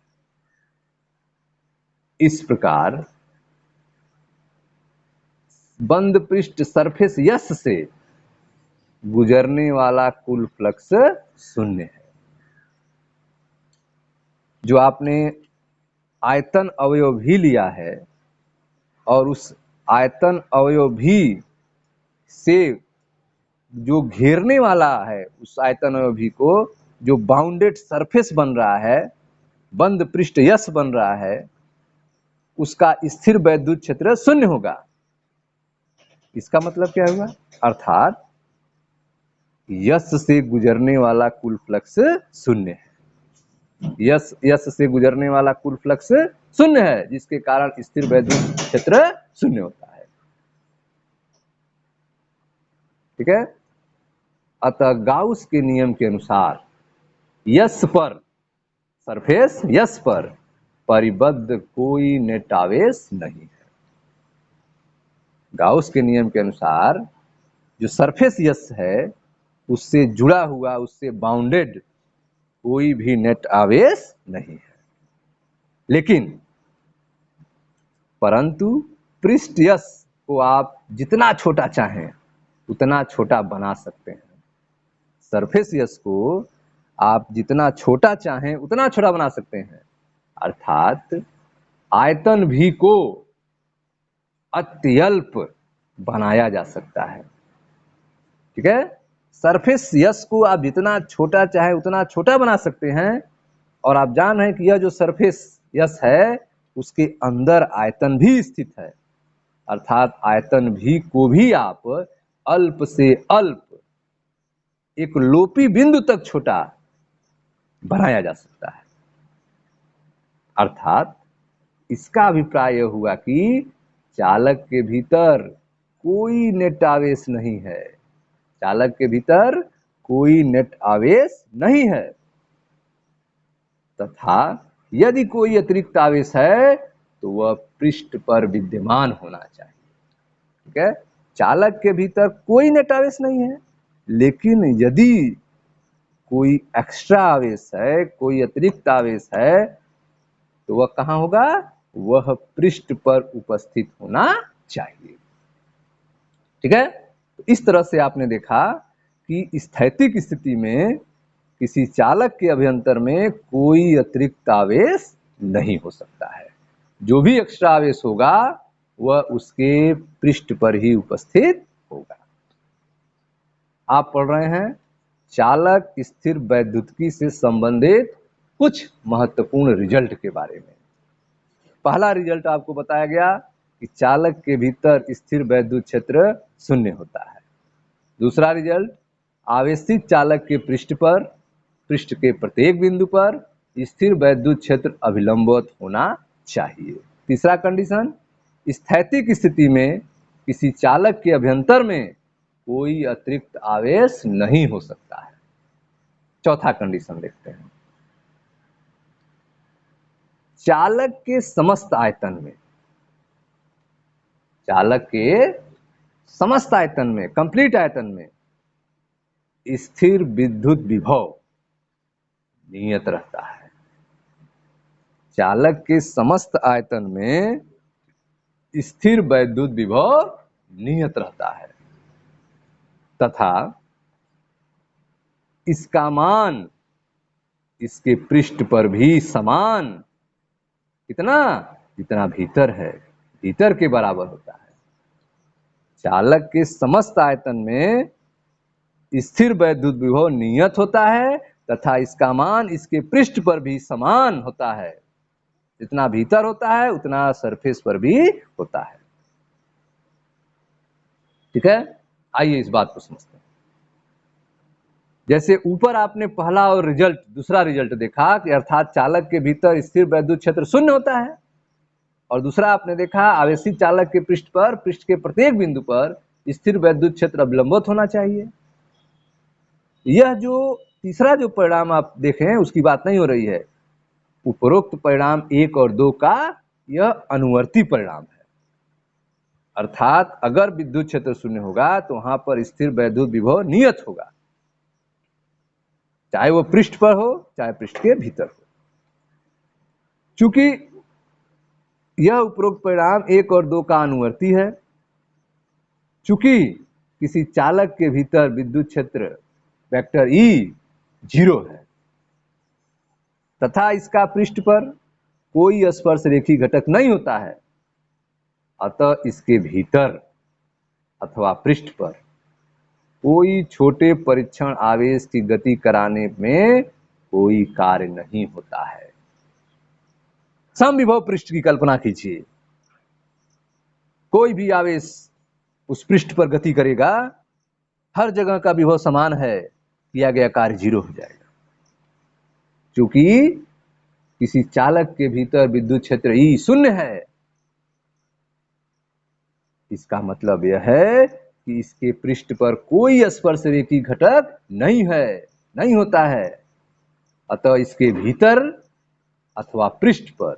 इस प्रकार बंद पृष्ठ सरफेस यस से गुजरने वाला कुल फ्लक्स शून्य है। जो आपने आयतन अवयव भी लिया है और उस आयतन अवयव भी से जो घेरने वाला है, उस आयतन अवयव भी को जो बाउंडेड सरफेस बन रहा है, बंद पृष्ठ यस बन रहा है, उसका स्थिर वैद्युत क्षेत्र शून्य होगा। इसका मतलब क्या हुआ? अर्थात यस से गुजरने वाला कुल फ्लक्स शून्य है। यस से गुजरने वाला कुल फ्लक्स शून्य है, जिसके कारण स्थिर वैद्युत क्षेत्र शून्य होता है। ठीक है। अतः गाउस के नियम के अनुसार यस पर, सरफेस यस पर परिबद्ध कोई नेट आवेश नहीं है। गाउस के नियम के अनुसार जो सरफेस यस है, उससे जुड़ा हुआ, उससे बाउंडेड कोई भी नेट आवेश नहीं है। लेकिन परंतु पृष्ठ यस को आप जितना छोटा चाहें उतना छोटा बना सकते हैं। सरफेस यस को आप जितना छोटा चाहें उतना छोटा बना सकते हैं। अर्थात आयतन भी को अत्यल्प बनाया जा सकता है। ठीक है। सरफेस यस को आप जितना छोटा चाहे उतना छोटा बना सकते हैं। और आप जान रहे हैं कि यह जो सरफेस यस है, उसके अंदर आयतन भी स्थित है। अर्थात आयतन भी को भी आप अल्प से अल्प एक लोपी बिंदु तक छोटा बनाया जा सकता है। अर्थात इसका अभिप्राय यह हुआ कि चालक के भीतर कोई नेट आवेश नहीं है। चालक के भीतर कोई नेट आवेश नहीं है, तथा यदि कोई अतिरिक्त आवेश है तो वह पृष्ठ पर विद्यमान होना चाहिए। ठीक है। चालक के भीतर कोई नेट आवेश नहीं है, लेकिन यदि कोई एक्स्ट्रा आवेश है, कोई अतिरिक्त आवेश है, तो वह कहाँ होगा? वह पृष्ठ पर उपस्थित होना चाहिए। ठीक है। तो इस तरह से आपने देखा कि स्थैतिक स्थिति में किसी चालक के अभ्यंतर में कोई अतिरिक्त आवेश नहीं हो सकता है। जो भी एक्स्ट्रा आवेश होगा वह उसके पृष्ठ पर ही उपस्थित होगा। आप पढ़ रहे हैं चालक स्थिर वैद्युतिकी से संबंधित कुछ महत्वपूर्ण रिजल्ट के बारे में। पहला रिजल्ट आपको बताया गया कि चालक के भीतर स्थिर वैद्युत क्षेत्र शून्य होता है। दूसरा रिजल्ट, आवेशित चालक के पृष्ठ पर, पृष्ठ के प्रत्येक बिंदु पर स्थिर वैद्युत क्षेत्र अभिलंबवत होना चाहिए। तीसरा कंडीशन, स्थैतिक स्थिति में किसी चालक के अभ्यंतर में कोई अतिरिक्त आवेश नहीं हो सकता है। चौथा कंडीशन देखते हैं, चालक के समस्त आयतन में, चालक के समस्त आयतन में, कंप्लीट आयतन में स्थिर विद्युत विभव नियत रहता है। चालक के समस्त आयतन में स्थिर वैद्युत विभव नियत रहता है, तथा इसका मान इसके पृष्ठ पर भी समान, कितना? जितना भीतर है, भीतर के बराबर होता है। चालक के समस्त आयतन में स्थिर वैद्युत विभव नियत होता है, तथा इसका मान इसके पृष्ठ पर भी समान होता है। जितना भीतर होता है उतना सरफेस पर भी होता है। ठीक है। आइए इस बात को समझते हैं। जैसे ऊपर आपने पहला और रिजल्ट, दूसरा रिजल्ट देखा कि अर्थात चालक के भीतर स्थिर वैद्युत क्षेत्र शून्य होता है, और दूसरा आपने देखा आवेशित चालक के पृष्ठ पर, पृष्ठ के प्रत्येक बिंदु पर स्थिर वैद्युत क्षेत्र अभिलंबित होना चाहिए। यह जो तीसरा जो परिणाम आप देखें उसकी बात नहीं हो रही है। उपरोक्त परिणाम 1 और 2 का यह अनुवर्ती परिणाम है। अर्थात अगर विद्युत क्षेत्र शून्य होगा तो वहां पर स्थिर वैद्युत विभव नियत होगा, चाहे वो पृष्ठ पर हो चाहे पृष्ठ के भीतर हो। चूंकि यह उपरोक्त परिणाम 1 और 2 का अनुवर्ती है, चूंकि किसी चालक के भीतर विद्युत क्षेत्र वेक्टर E 0 है तथा इसका पृष्ठ पर कोई स्पर्श रेखी घटक नहीं होता है, अतः इसके भीतर अथवा पृष्ठ पर कोई छोटे परीक्षण आवेश की गति कराने में कोई कार्य नहीं होता है। समविभव पृष्ठ की कल्पना कीजिए, कोई भी आवेश उस पृष्ठ पर गति करेगा, हर जगह का विभव समान है, किया गया कार्य 0 हो जाएगा। क्योंकि किसी चालक के भीतर विद्युत क्षेत्र E शून्य है, इसका मतलब यह है कि इसके पृष्ठ पर कोई स्पर्श रेखी घटक नहीं होता है, अतः इसके भीतर अथवा पृष्ठ पर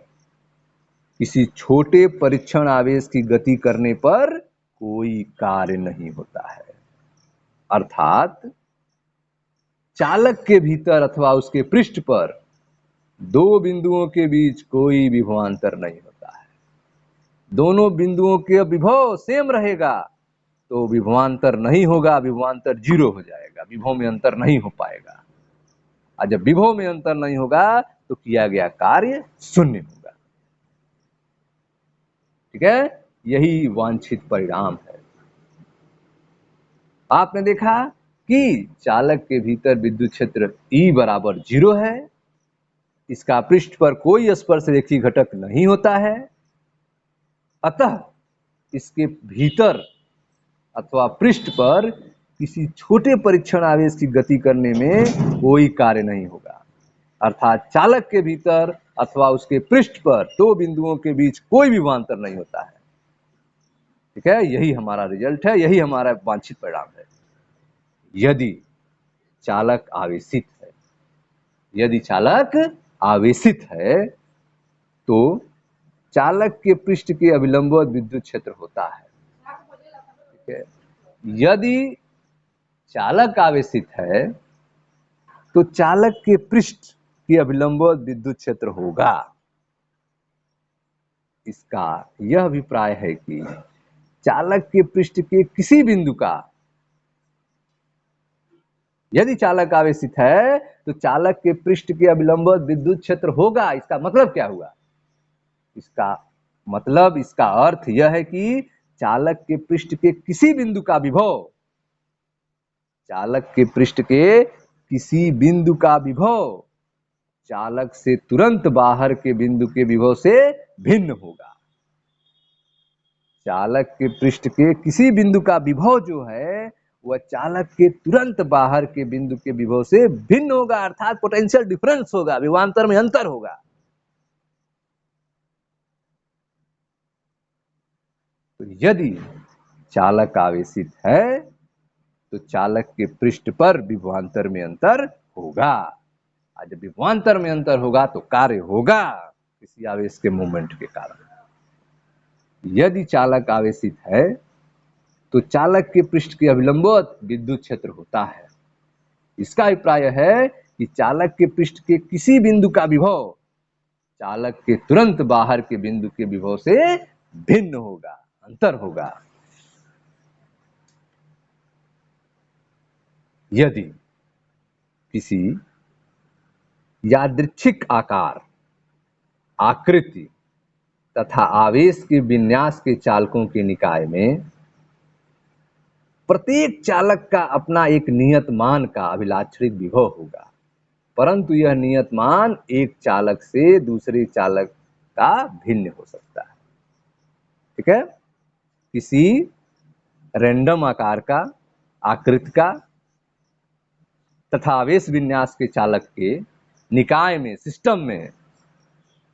किसी छोटे परीक्षण आवेश की गति करने पर कोई कार्य नहीं होता है। अर्थात चालक के भीतर अथवा उसके पृष्ठ पर दो बिंदुओं के बीच कोई विभवांतर नहीं होता है। दोनों बिंदुओं के विभव सेम रहेगा तो विभवांतर नहीं होगा, विभवांतर 0 हो जाएगा, विभव में अंतर नहीं हो पाएगा। और जब विभव में अंतर नहीं होगा तो किया गया कार्य शून्य होगा। ठीक है, यही वांछित परिणाम है। आपने देखा कि चालक के भीतर विद्युत क्षेत्र E बराबर 0 है, इसका पृष्ठ पर कोई स्पर्श रेखी घटक नहीं होता है, अतः इसके भीतर अथवा पृष्ठ पर किसी छोटे परीक्षण आवेश की गति करने में कोई कार्य नहीं होगा। अर्थात चालक के भीतर अथवा उसके पृष्ठ पर दो बिंदुओं के बीच कोई भी विभवांतर नहीं होता है। ठीक है, यही हमारा रिजल्ट है, यही हमारा वांछित परिणाम है। यदि चालक आवेशित है, यदि चालक आवेशित है तो चालक के पृष्ठ के अभिलंबवत विद्युत क्षेत्र होता है। ठीक है, यदि चालक आवेशित है तो चालक के पृष्ठ के अभिलंबवत विद्युत क्षेत्र होगा। इसका यह अभिप्राय है कि चालक के पृष्ठ के किसी बिंदु का, यदि चालक आवेशित है तो चालक के पृष्ठ के अभिलंबवत विद्युत क्षेत्र होगा। इसका मतलब क्या हुआ? इसका मतलब, इसका अर्थ यह है कि चालक के पृष्ठ के किसी बिंदु का विभव, चालक के पृष्ठ के किसी बिंदु का विभव चालक से तुरंत बाहर के बिंदु के विभव से भिन्न होगा। चालक के पृष्ठ के किसी बिंदु का विभव जो है वह चालक के तुरंत बाहर के बिंदु के विभव से भिन्न होगा, अर्थात पोटेंशियल डिफरेंस होगा, विभवांतर में अंतर होगा। तो यदि चालक आवेशित है तो चालक के पृष्ठ पर विभवांतर में अंतर होगा, और जब विभवांतर में अंतर होगा तो कार्य होगा किसी आवेश के मूवमेंट के कारण। यदि चालक आवेशित है तो चालक के पृष्ठ के अभिलंबवत विद्युत क्षेत्र होता है। इसका अभिप्राय है कि चालक के पृष्ठ के किसी बिंदु का विभव चालक के तुरंत बाहर के बिंदु के विभव से भिन्न होगा, अंतर होगा। यदि किसी यादृच्छिक आकार, आकृति तथा आवेश के विन्यास के चालकों के निकाय में प्रत्येक चालक का अपना एक नियत मान का अभिलाक्षणिक विभव होगा, परंतु यह नियत मान एक चालक से दूसरे चालक का भिन्न हो सकता है। ठीक है, किसी रैंडम आकार का, आकृति का तथा आवेश विन्यास के चालक के निकाय में, सिस्टम में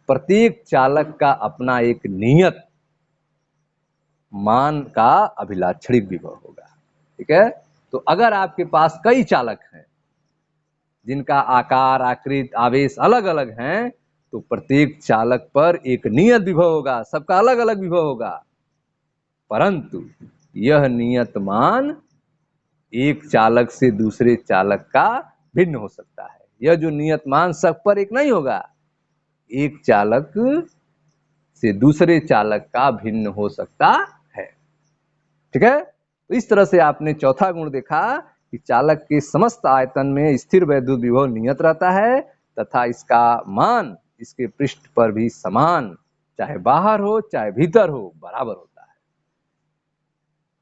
प्रत्येक चालक का अपना एक नियत मान का अभिलाक्षणिक विभव होगा। ठीक है, तो अगर आपके पास कई चालक हैं जिनका आकार, आकृति, आवेश अलग अलग हैं तो प्रत्येक चालक पर एक नियत विभव होगा, सबका अलग अलग विभव होगा, परंतु यह नियत मान एक चालक से दूसरे चालक का भिन्न हो सकता है। यह जो नियत मान सब पर एक नहीं होगा, एक चालक से दूसरे चालक का भिन्न हो सकता है। ठीक है, तो इस तरह से आपने चौथा गुण देखा कि चालक के समस्त आयतन में स्थिर वैद्युत विभव नियत रहता है तथा इसका मान इसके पृष्ठ पर भी समान, चाहे बाहर हो चाहे भीतर हो, बराबर होता है।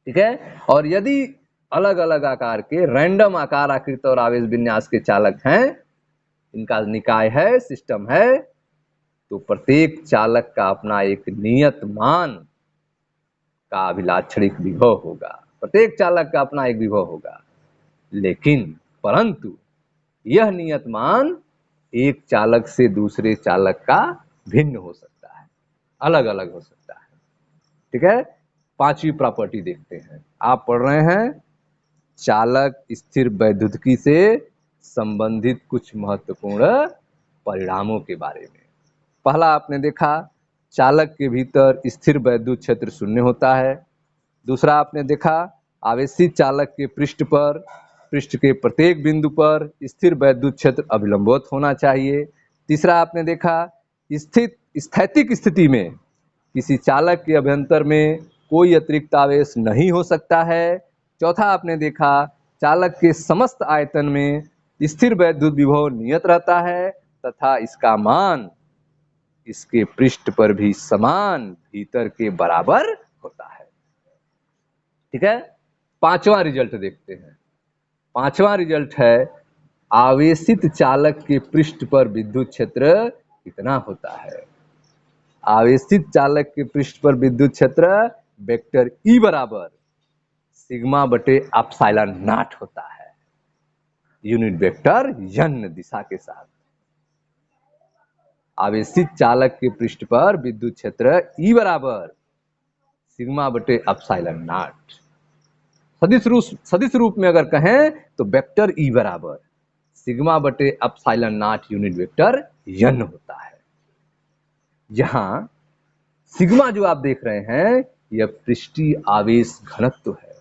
ठीक है, और यदि अलग अलग आकार के रैंडम आकार, आकृति और आवेश विन्यास के चालक हैं, इनका निकाय है, सिस्टम है, तो प्रत्येक चालक का अपना एक नियत मान का अभिलाक्षणिक विभव होगा, प्रत्येक चालक का अपना एक विभव होगा, लेकिन परंतु यह नियत मान एक चालक से दूसरे चालक का भिन्न हो सकता है, अलग अलग हो सकता है। ठीक है, पांचवी प्रॉपर्टी देखते हैं। आप पढ़ रहे हैं चालक स्थिर वैद्युतिकी से संबंधित कुछ महत्वपूर्ण परिणामों के बारे में। पहला आपने देखा चालक के भीतर स्थिर वैद्युत क्षेत्र शून्य होता है। दूसरा आपने देखा आवेशित चालक के पृष्ठ के प्रत्येक बिंदु पर स्थिर वैद्युत क्षेत्र अभिलंबवत होना चाहिए। तीसरा आपने देखा स्थैतिक स्थिति में किसी चालक के अभ्यंतर में कोई अतिरिक्त आवेश नहीं हो सकता है। चौथा आपने देखा चालक के समस्त आयतन में स्थिर वैद्युत विभव नियत रहता है तथा इसका मान इसके पृष्ठ पर भी समान भीतर के बराबर होता है। ठीक है, पांचवा रिजल्ट देखते हैं। पांचवा रिजल्ट है आवेशित चालक के पृष्ठ पर विद्युत क्षेत्र कितना होता है। आवेशित चालक के पृष्ठ पर विद्युत क्षेत्र वेक्टर ई बराबर सिग्मा बटे एप्सिलॉन नॉट होता है, यूनिट वेक्टर n दिशा के साथ। आवेशित चालक के पृष्ठ पर विद्युत क्षेत्र ई बराबर सिग्मा बटे एप्सिलॉन नॉट। सदिश रूप में अगर कहें तो वेक्टर ई बराबर सिग्मा बटे epsilon naught unit vector n होता है। जहां सिग्मा जो आप देख रहे हैं यह पृष्ठीय आवेश घनत्व है,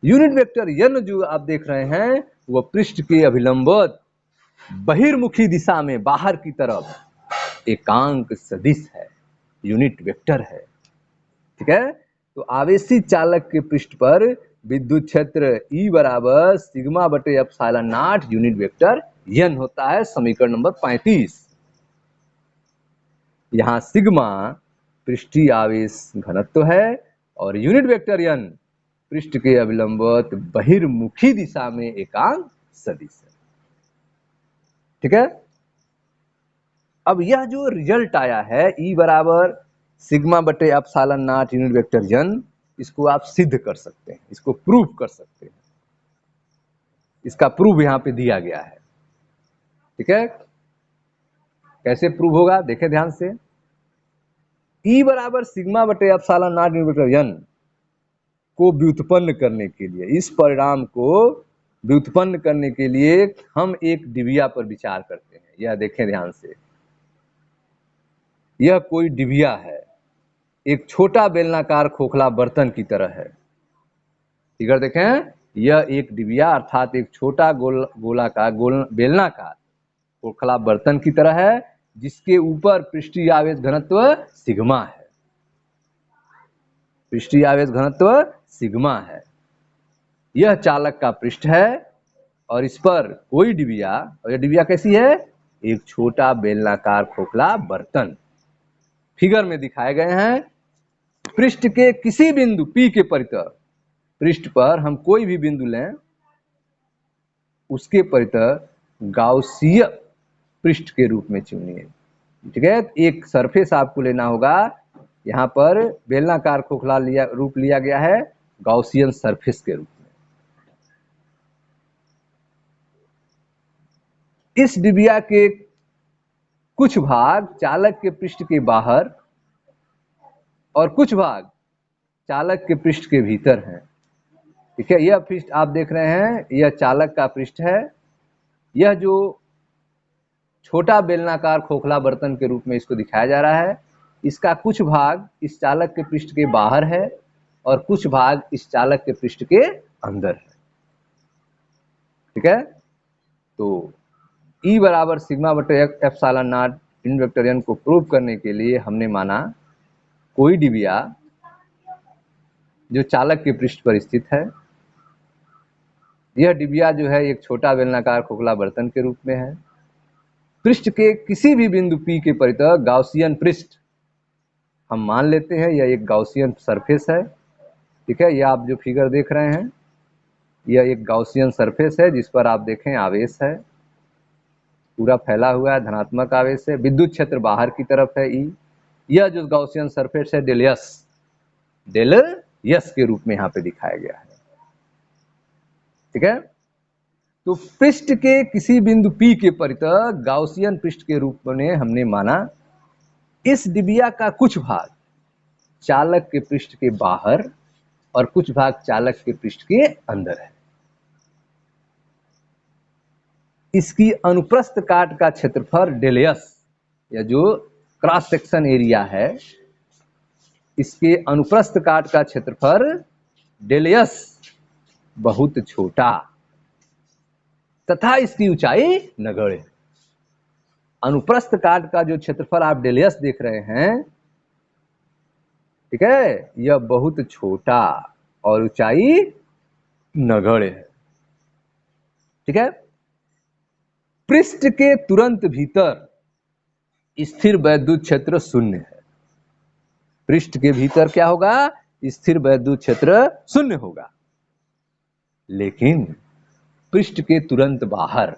यूनिट वेक्टर n जो आप देख रहे हैं वह पृष्ठ के अभिलंबवत बहिर्मुखी दिशा में बाहर की तरफ एकांक सदिश है, यूनिट वेक्टर है। ठीक है, तो आवेशित चालक के पृष्ठ पर विद्युत क्षेत्र E बराबर सिग्मा बटे epsilon naught unit vector n होता है, समीकरण नंबर 35। यहां सिग्मा पृष्ठीय आवेश घनत्व है और यूनिट वेक्टर n पृष्ठ के अभिलंबवत बहिर्मुखी दिशा में एकांक सदिश है। ठीक है, अब यह जो रिजल्ट आया है E बराबर सिग्मा बटे epsilon naught unit vector n, इसको आप सिद्ध कर सकते हैं, इसको प्रूव कर सकते हैं। इसका प्रूव यहां पे दिया गया है। ठीक है, कैसे प्रूव होगा देखें ध्यान से। E बराबर सिग्मा बटे epsilon naught unit vector n को व्युत्पन्न करने के लिए, इस परिणाम को व्युत्पन्न करने के लिए हम एक डिबिया पर विचार करते हैं। यह देखें ध्यान से, यह कोई डिबिया है, एक छोटा बेलनाकार खोखला बर्तन की तरह है। फिगर देखें, यह एक डिबिया अर्थात एक छोटा बेलनाकार खोखला बर्तन की तरह है जिसके ऊपर पृष्ठीय आवेश घनत्व सिग्मा है, पृष्ठीय आवेश घनत्व सिग्मा है। यह चालक का पृष्ठ है और इस पर कोई डिबिया, और यह डिबिया कैसी है, एक छोटा बेलनाकार खोखला बर्तन। फिगर में दिखाए गए हैं पृष्ठ के किसी बिंदु P के परितः, पृष्ठ पर हम कोई भी बिंदु लें उसके परितः गाउसीय पृष्ठ के रूप में चुनिए। ठीक है, एक सरफेस आपको लेना होगा, यहाँ पर बेलनाकार खोखला रूप लिया गया है गाउसियन सरफेस के रूप में। इस डिबिया के कुछ भाग चालक के पृष्ठ के बाहर और कुछ भाग चालक के पृष्ठ के भीतर हैं। ठीक है, यह पृष्ठ आप देख रहे हैं, यह चालक का पृष्ठ है। यह जो छोटा बेलनाकार खोखला बर्तन के रूप में इसको दिखाया जा रहा है। इसका कुछ भाग इस चालक के पृष्ठ के बाहर है और कुछ भाग इस चालक के पृष्ठ के अंदर है। ठीक है, तो E बराबर सिग्मा बटे epsilon not in vector n को प्रूव करने के लिए हमने माना कोई डिबिया जो चालक के पृष्ठ पर स्थित है, यह डिबिया जो है एक छोटा बेलनाकार खोखला बर्तन के रूप में है। पृष्ठ के किसी भी बिंदु P के परितः गाउसियन पृष्ठ हम मान लेते हैं, यह एक गाउसियन सरफेस है। ठीक है, यह आप जो फिगर देख रहे हैं यह एक गाउसियन सरफेस है जिस पर आप देखें आवेश है, पूरा फैला हुआ है, धनात्मक आवेश है। विद्युत क्षेत्र बाहर की तरफ है E। यह जो गाउसियन सरफेस है डेल यस के रूप में यहाँ पे दिखाया गया है। ठीक है, तो पृष्ठ के किसी बिंदु P के परितः गाउसियन पृष्ठ के रूप में हमने माना इस डिबिया का कुछ भाग चालक के पृष्ठ के बाहर और कुछ भाग चालक के पृष्ठ के अंदर है। इसकी अनुप्रस्थ काट का क्षेत्रफल डेल यस, या जो क्रॉस सेक्शन एरिया है, इसके अनुप्रस्थ काट का क्षेत्रफल डेल यस बहुत छोटा तथा इसकी ऊंचाई नगण्य। अनुप्रस्थ काट का जो क्षेत्रफल आप डेल यस देख रहे हैं, ठीक है, यह बहुत छोटा और ऊंचाई नगण्य है। ठीक है, पृष्ठ के तुरंत भीतर स्थिर वैद्युत क्षेत्र शून्य है। पृष्ठ के भीतर क्या होगा? स्थिर वैद्युत क्षेत्र शून्य होगा, लेकिन पृष्ठ के तुरंत बाहर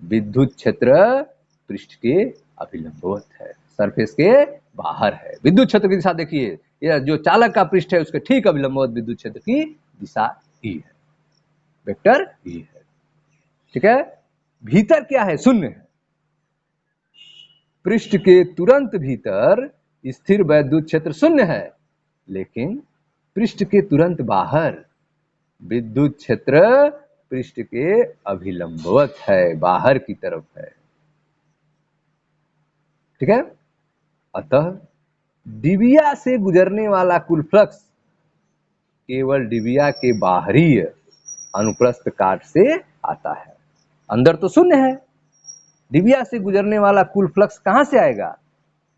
विद्युत क्षेत्र पृष्ठ के अभिलंबवत है, सरफेस के बाहर है। विद्युत क्षेत्र की दिशा देखिए, यह जो चालक का पृष्ठ है उसके ठीक अभिलंबवत विद्युत क्षेत्र की दिशा ई है, वेक्टर ई है। ठीक है, भीतर क्या है? शून्य है। पृष्ठ के तुरंत भीतर स्थिर वैद्युत क्षेत्र शून्य है, लेकिन पृष्ठ के तुरंत बाहर विद्युत क्षेत्र पृष्ठ के अभिलंबवत है, बाहर की तरफ है। ठीक है, अतः डिबिया से गुजरने वाला कुल फ्लक्स केवल डिबिया के बाहरी अनुप्रस्थ काट से आता है। अंदर तो शून्य है। डिबिया से गुजरने वाला कुल फ्लक्स कहां से आएगा?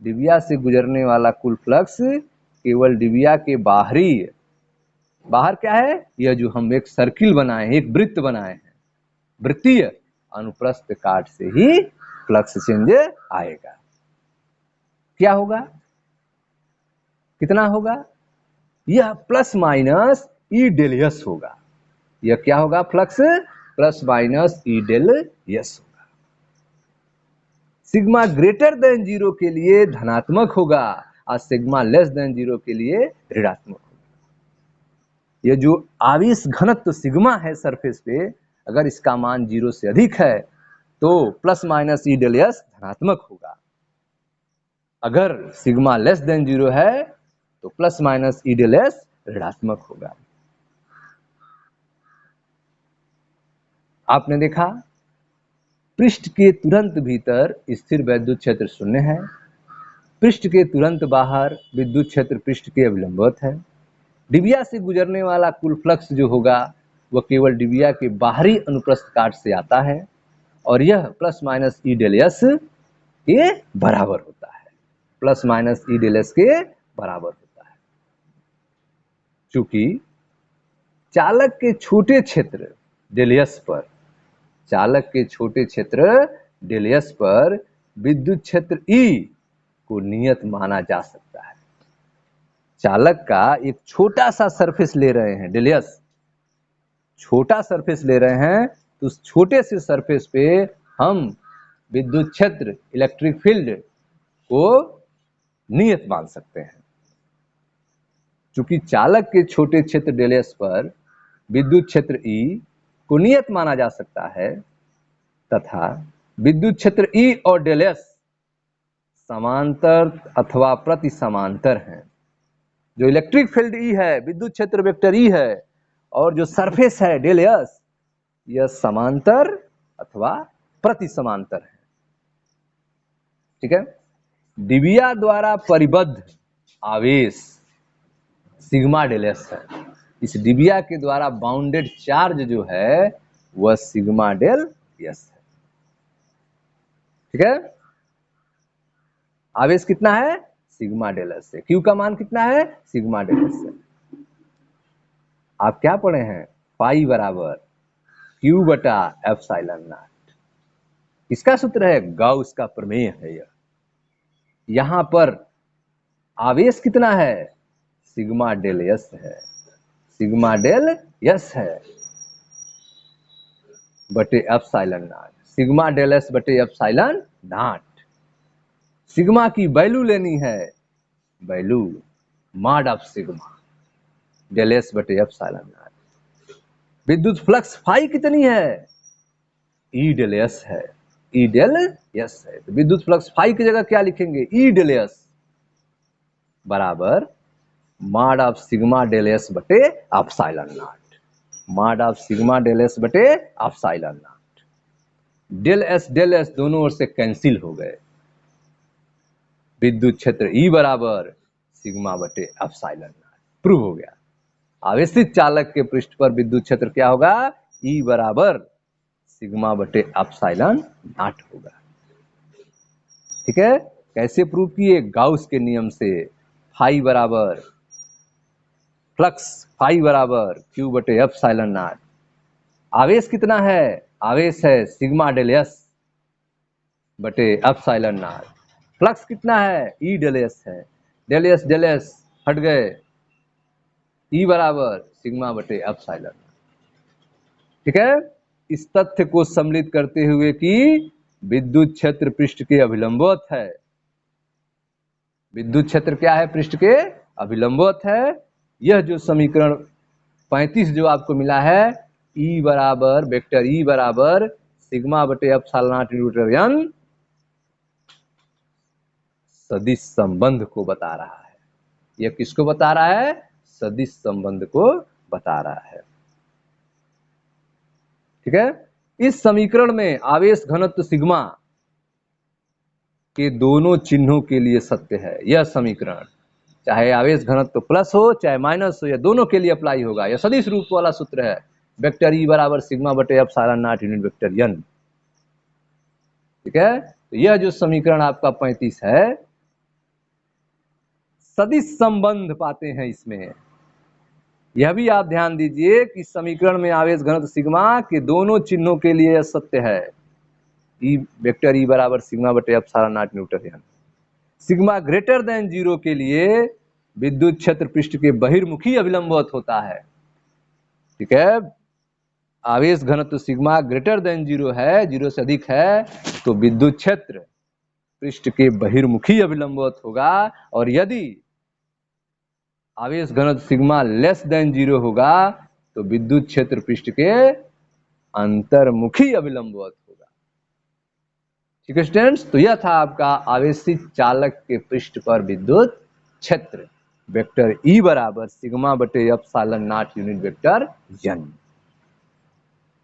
डिबिया से गुजरने वाला कुल फ्लक्स केवल डिबिया के बाहरी, बाहर क्या है? यह जो हम एक सर्किल बनाए हैं, एक वृत्त बनाए हैं, वृत्तीय अनुप्रस्थ काट से ही फ्लक्स चेंज आएगा। क्या होगा? कितना होगा? यह plus minus E del S होगा। यह क्या होगा? Flux plus minus E del S होगा। सिग्मा ग्रेटर देन 0 के लिए धनात्मक होगा और सिग्मा लेस देन 0 के लिए ऋणात्मक होगा। यह जो आवेश घनत्व सिग्मा है सरफेस पे, अगर इसका मान 0 से अधिक है तो plus minus E del S धनात्मक होगा। अगर सिग्मा लेस देन 0 है तो plus minus E del S ऋणात्मक होगा। आपने देखा पृष्ठ के तुरंत भीतर स्थिर वैद्युत क्षेत्र शून्य है, पृष्ठ के तुरंत बाहर विद्युत क्षेत्र पृष्ठ के अभिलंबवत है। डिबिया से गुजरने वाला कुल फ्लक्स जो होगा वह केवल डिबिया के बाहरी अनुप्रस्थ काट से आता है और यह plus minus E del S के बराबर होता है, plus minus E del S के बराबर होता है। चूंकि चालक के छोटे क्षेत्र डेल यस पर, चालक के छोटे क्षेत्र डेल यस पर विद्युत क्षेत्र ई को नियत माना जा सकता है। चालक का एक छोटा सा सरफेस ले रहे हैं, डेल यस छोटा सरफेस ले रहे हैं, तो उस छोटे से सरफेस पे हम विद्युत क्षेत्र इलेक्ट्रिक फील्ड को नियत मान सकते हैं। चूंकि चालक के छोटे क्षेत्र डेल यस पर विद्युत क्षेत्र ई को नियत माना जा सकता है तथा विद्युत क्षेत्र ई और डेल यस समांतर अथवा प्रति समांतर हैं। जो इलेक्ट्रिक फील्ड ई है, विद्युत क्षेत्र वेक्टर ई है, और जो सरफेस है डेल यस, यह समांतर अथवा प्रति समांतर है। ठीक है। डिबिया द्वारा परिबद्ध आवेश सिग्मा डेल एस है। इस डिबिया के द्वारा बाउंडेड चार्ज जो है वह सिग्मा डेल एस है। ठीक है, आवेश कितना है? सिग्मा डेल एस है। क्यू का मान कितना है? सिग्मा डेल एस है। आप क्या पढ़े हैं? पाई बराबर क्यू बटा एप्सिलॉन नॉट। इसका सूत्र है गाउस का प्रमेय है। यहां पर आवेश कितना है? सिग्मा डेल एस है। सिग्मा डेल एस है बटे epsilon naught. Sigma del S बटे एप्सिलॉन नॉट। सिग्मा की वैल्यू लेनी है, value mod of sigma del S बटे एप्सिलॉन नॉट। विद्युत फ्लक्स फाई कितनी है? ई डेल एस है। ई डेल एस है। तो विद्युत फ्लक्स फाई की जगह क्या लिखेंगे? ई डेल एस बराबर mod of sigma del S बटे epsilon naught. Mod of sigma del S बटे एप्सिलॉन नॉट। डेल एस दोनों ओर से कैंसिल हो गए। विद्युत क्षेत्र ई बराबर सिग्मा बटे एप्सिलॉन नॉट। प्रूव हो गया। आवेशित चालक के पृष्ठ पर विद्युत क्षेत्र क्या होगा? ई बराबर सिग्मा बटे एप्सिलॉन नॉट होगा। ठीक है, कैसे प्रूव किए? गाउस के नियम से। फाई बराबर फ्लक्स फाई बराबर क्यू बटे एप्सिलॉन नॉट। आवेश कितना है? आवेश है सिग्मा डेल एस बटे एप्सिलॉन नॉट। फ्लक्स कितना है? ई डेल एस है। डेल एस हट गए। ई बराबर सिग्मा बटे एप्सिलॉन। ठीक है, इस तथ्य को सम्मिलित करते हुए कि विद्युत क्षेत्र पृष्ठ के अभिलंबवत है। विद्युत क्षेत्र क्या है? पृष्ठ के अभिलंबवत है। यह जो समीकरण 35 जो आपको मिला है, ई बराबर वेक्टर ई बराबर सिग्मा बटे एप्सिलॉन नॉट न्यूटन एन सदिश संबंध को बता रहा है। यह किसको बता रहा है? सदिश संबंध को बता रहा है। ठीक है, इस समीकरण में आवेश घनत्व सिग्मा के दोनों चिन्हों के लिए सत्य है। यह समीकरण चाहे आवेश घनत्व प्लस हो चाहे माइनस हो, यह दोनों के लिए अप्लाई होगा। यह सदिश रूप वाला सूत्र है। वेक्टर ई बराबर सिग्मा बटे epsilon naught unit vector n. ठीक है, तो यह जो समीकरण आपका 35 है, सदिश संबंध पाते हैं इसमें। यह भी आप ध्यान दीजिए कि समीकरण में आवेश घनत्व सिग्मा के दोनों चिन्हों के लिए सत्य है। ई वेक्टर ई बराबर सिग्मा बटे epsilon naught newton n. Sigma greater than 0 के लिए विद्युत क्षेत्र पृष्ठ के बहिर्मुखी अभिलंबवत होता है। ठीक है, आवेश घनत्व सिग्मा ग्रेटर देन 0 है, 0 से अधिक है, तो विद्युत क्षेत्र पृष्ठ के बहिर्मुखी अभिलंबवत होगा। और यदि आवेश घनत्व सिग्मा लेस देन 0 होगा तो विद्युत क्षेत्र पृष्ठ के अंतर्मुखी अभिलंबवत होगा। ठीक है स्टूडेंट्स, तो यह था आपका आवेशित चालक के पृष्ठ पर विद्युत क्षेत्र वेक्टर ई बराबर सिग्मा बटे epsilon naught unit vector n.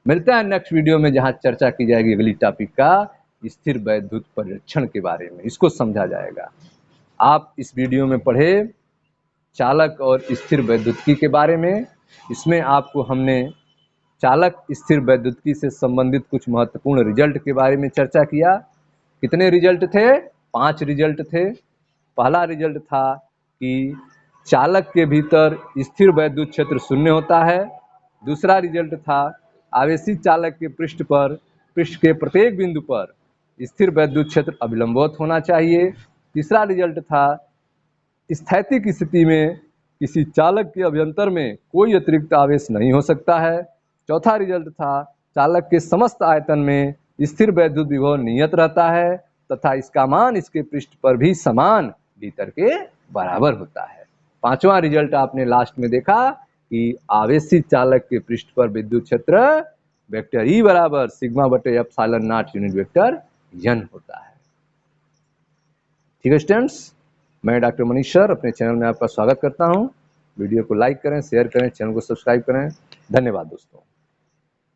मिलते हैं नेक्स्ट वीडियो में, जहां चर्चा की जाएगी अगली टॉपिक का स्थिर वैद्युत परिरक्षण के बारे में। इसको समझा जाएगा। आप इस वीडियो में पढ़े चालक और स्थिर वैद्युतिकी के बारे में। इसमें आपको हमने चालक स्थिर वैद्युतिकी से संबंधित कुछ महत्वपूर्ण रिजल्ट के बारे में चर्चा किया। कितने रिजल्ट थे? 5 रिजल्ट थे। पहला रिजल्ट था कि चालक के भीतर स्थिर वैद्युत क्षेत्र शून्य होता है। दूसरा रिजल्ट था आवेशित चालक के पृष्ठ के प्रत्येक बिंदु पर स्थिर वैद्युत क्षेत्र अभिलंबवत होना चाहिए। तीसरा रिजल्ट था स्थैतिक स्थिति में किसी चालक के अभ्यंतर में कोई अतिरिक्त आवेश नहीं हो सकता है। चौथा रिजल्ट था चालक के समस्त आयतन में स्थिर वैद्युत विभव नियत रहता है तथा इसका मान इसके पृष्ठ पर भी समान भीतर के बराबर होता है। पांचवा रिजल्ट आपने लास्ट में देखा कि आवेशित चालक के पृष्ठ पर विद्युत क्षेत्र वेक्टर ई बराबर सिग्मा बटे epsilon naught unit vector n होता है। ठीक है स्टूडेंट्स, मैं डॉक्टर मनीष सर अपने चैनल में आपका स्वागत करता हूं। वीडियो को लाइक करें, शेयर करें, चैनल को सब्सक्राइब करें। धन्यवाद दोस्तों।